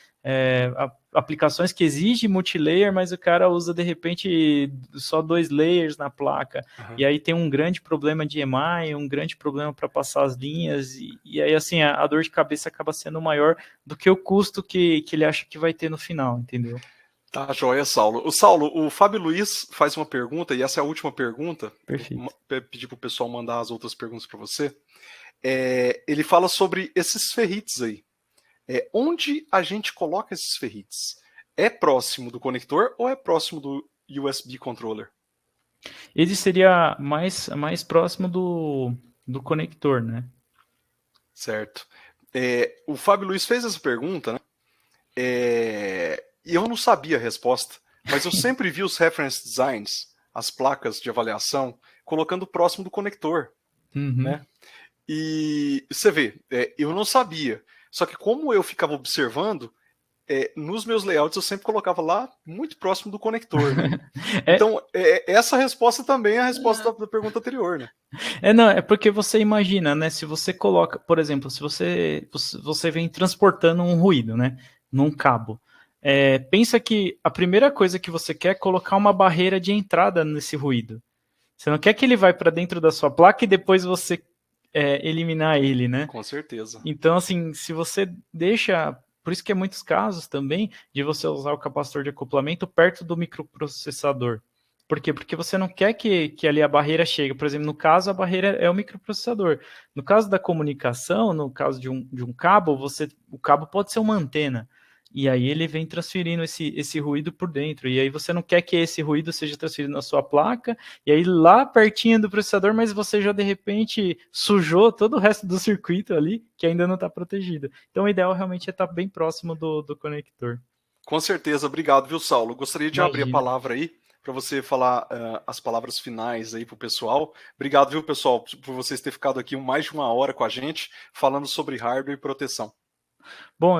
aplicações que exigem multilayer, mas o cara usa, de repente, só 2 layers na placa, e aí tem um grande problema de EMI, um grande problema para passar as linhas, e aí, assim, a dor de cabeça acaba sendo maior do que o custo que ele acha que vai ter no final, entendeu? Tá, joia, Saulo. O Fábio Luiz faz uma pergunta, e essa é a última pergunta. Perfeito. Eu pedi para o pessoal mandar as outras perguntas para você. Ele fala sobre esses ferrites aí. Onde a gente coloca esses ferrites? É próximo do conector ou é próximo do USB controller? Ele seria mais próximo do conector, né? Certo. O Fábio Luiz fez essa pergunta, né? E eu não sabia a resposta, mas eu sempre vi os reference designs, as placas de avaliação, colocando próximo do conector, né? E você vê, eu não sabia. Só que como eu ficava observando, nos meus layouts eu sempre colocava lá muito próximo do conector, né? Então, essa resposta também é a resposta da pergunta anterior, né? Não, é porque você imagina, né? Se você coloca, por exemplo, se você vem transportando um ruído, né? Num cabo. Pensa que a primeira coisa que você quer é colocar uma barreira de entrada nesse ruído. Você não quer que ele vá para dentro da sua placa e depois você eliminar ele, né? Com certeza. Então, assim, se você deixa. Por isso que é muitos casos também de você usar o capacitor de acoplamento perto do microprocessador. Por quê? Porque você não quer que ali a barreira chegue. Por exemplo, no caso, a barreira é o microprocessador. No caso da comunicação, no caso de um cabo, o cabo pode ser uma antena. E aí ele vem transferindo esse ruído por dentro. E aí você não quer que esse ruído seja transferido na sua placa, e aí lá pertinho do processador, mas você já de repente sujou todo o resto do circuito ali, que ainda não está protegido. Então o ideal realmente é estar bem próximo do conector. Com certeza, obrigado, viu, Saulo? Gostaria de abrir a Imagina. palavra aí para você falar as palavras finais aí para o pessoal. Obrigado, viu, pessoal, por vocês terem ficado aqui mais de 1 hora com a gente, falando sobre hardware e proteção. Bom,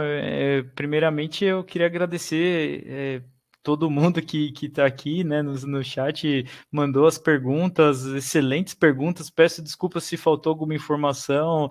primeiramente eu queria agradecer todo mundo que está aqui, né, no chat, mandou as perguntas, excelentes perguntas. Peço desculpas se faltou alguma informação,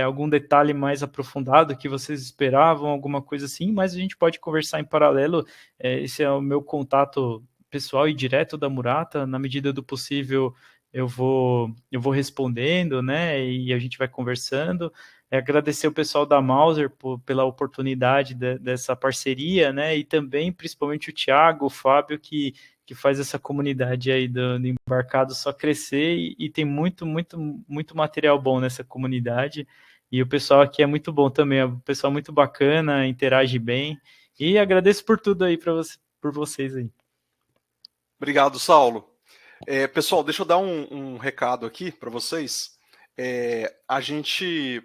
algum detalhe mais aprofundado que vocês esperavam, alguma coisa assim, mas a gente pode conversar em paralelo. Esse é o meu contato pessoal e direto da Murata. Na medida do possível, eu vou respondendo, né, e a gente vai conversando. Agradecer o pessoal da Mauser pela oportunidade dessa parceria, né? E também, principalmente, o Thiago, o Fábio, que faz essa comunidade aí do Embarcado só crescer e tem muito material bom nessa comunidade. E o pessoal aqui é muito bom também, é um pessoal muito bacana, interage bem. E agradeço por tudo aí por vocês aí. Obrigado, Saulo. Pessoal, deixa eu dar um recado aqui para vocês. A gente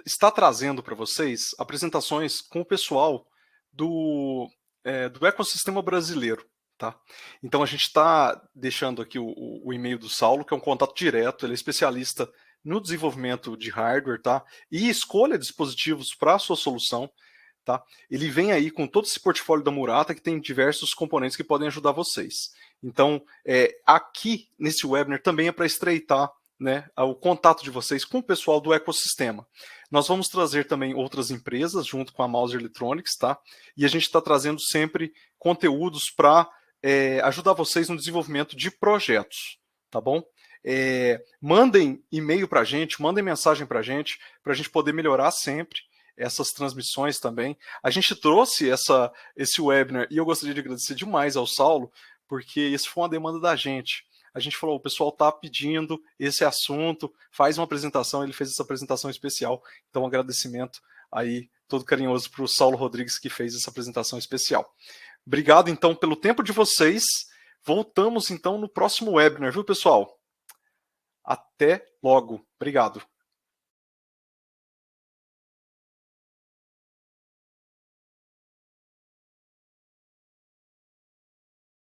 está trazendo para vocês apresentações com o pessoal do ecossistema brasileiro. Tá? Então a gente está deixando aqui o e-mail do Saulo, que é um contato direto, ele é especialista no desenvolvimento de hardware, tá? E escolha dispositivos para a sua solução. Tá? Ele vem aí com todo esse portfólio da Murata, que tem diversos componentes que podem ajudar vocês. Então, aqui nesse webinar também é para estreitar, né, o contato de vocês com o pessoal do ecossistema. Nós vamos trazer também outras empresas junto com a Mauser Electronics, tá? E a gente está trazendo sempre conteúdos para ajudar vocês no desenvolvimento de projetos, tá bom? Mandem e-mail para a gente, mandem mensagem para a gente poder melhorar sempre essas transmissões também. A gente trouxe esse webinar e eu gostaria de agradecer demais ao Saulo, porque isso foi uma demanda da gente. A gente falou, o pessoal está pedindo esse assunto, faz uma apresentação, ele fez essa apresentação especial, então um agradecimento aí todo carinhoso para o Saulo Rodrigues, que fez essa apresentação especial. Obrigado, então, pelo tempo de vocês. Voltamos, então, no próximo webinar, viu, pessoal? Até logo. Obrigado.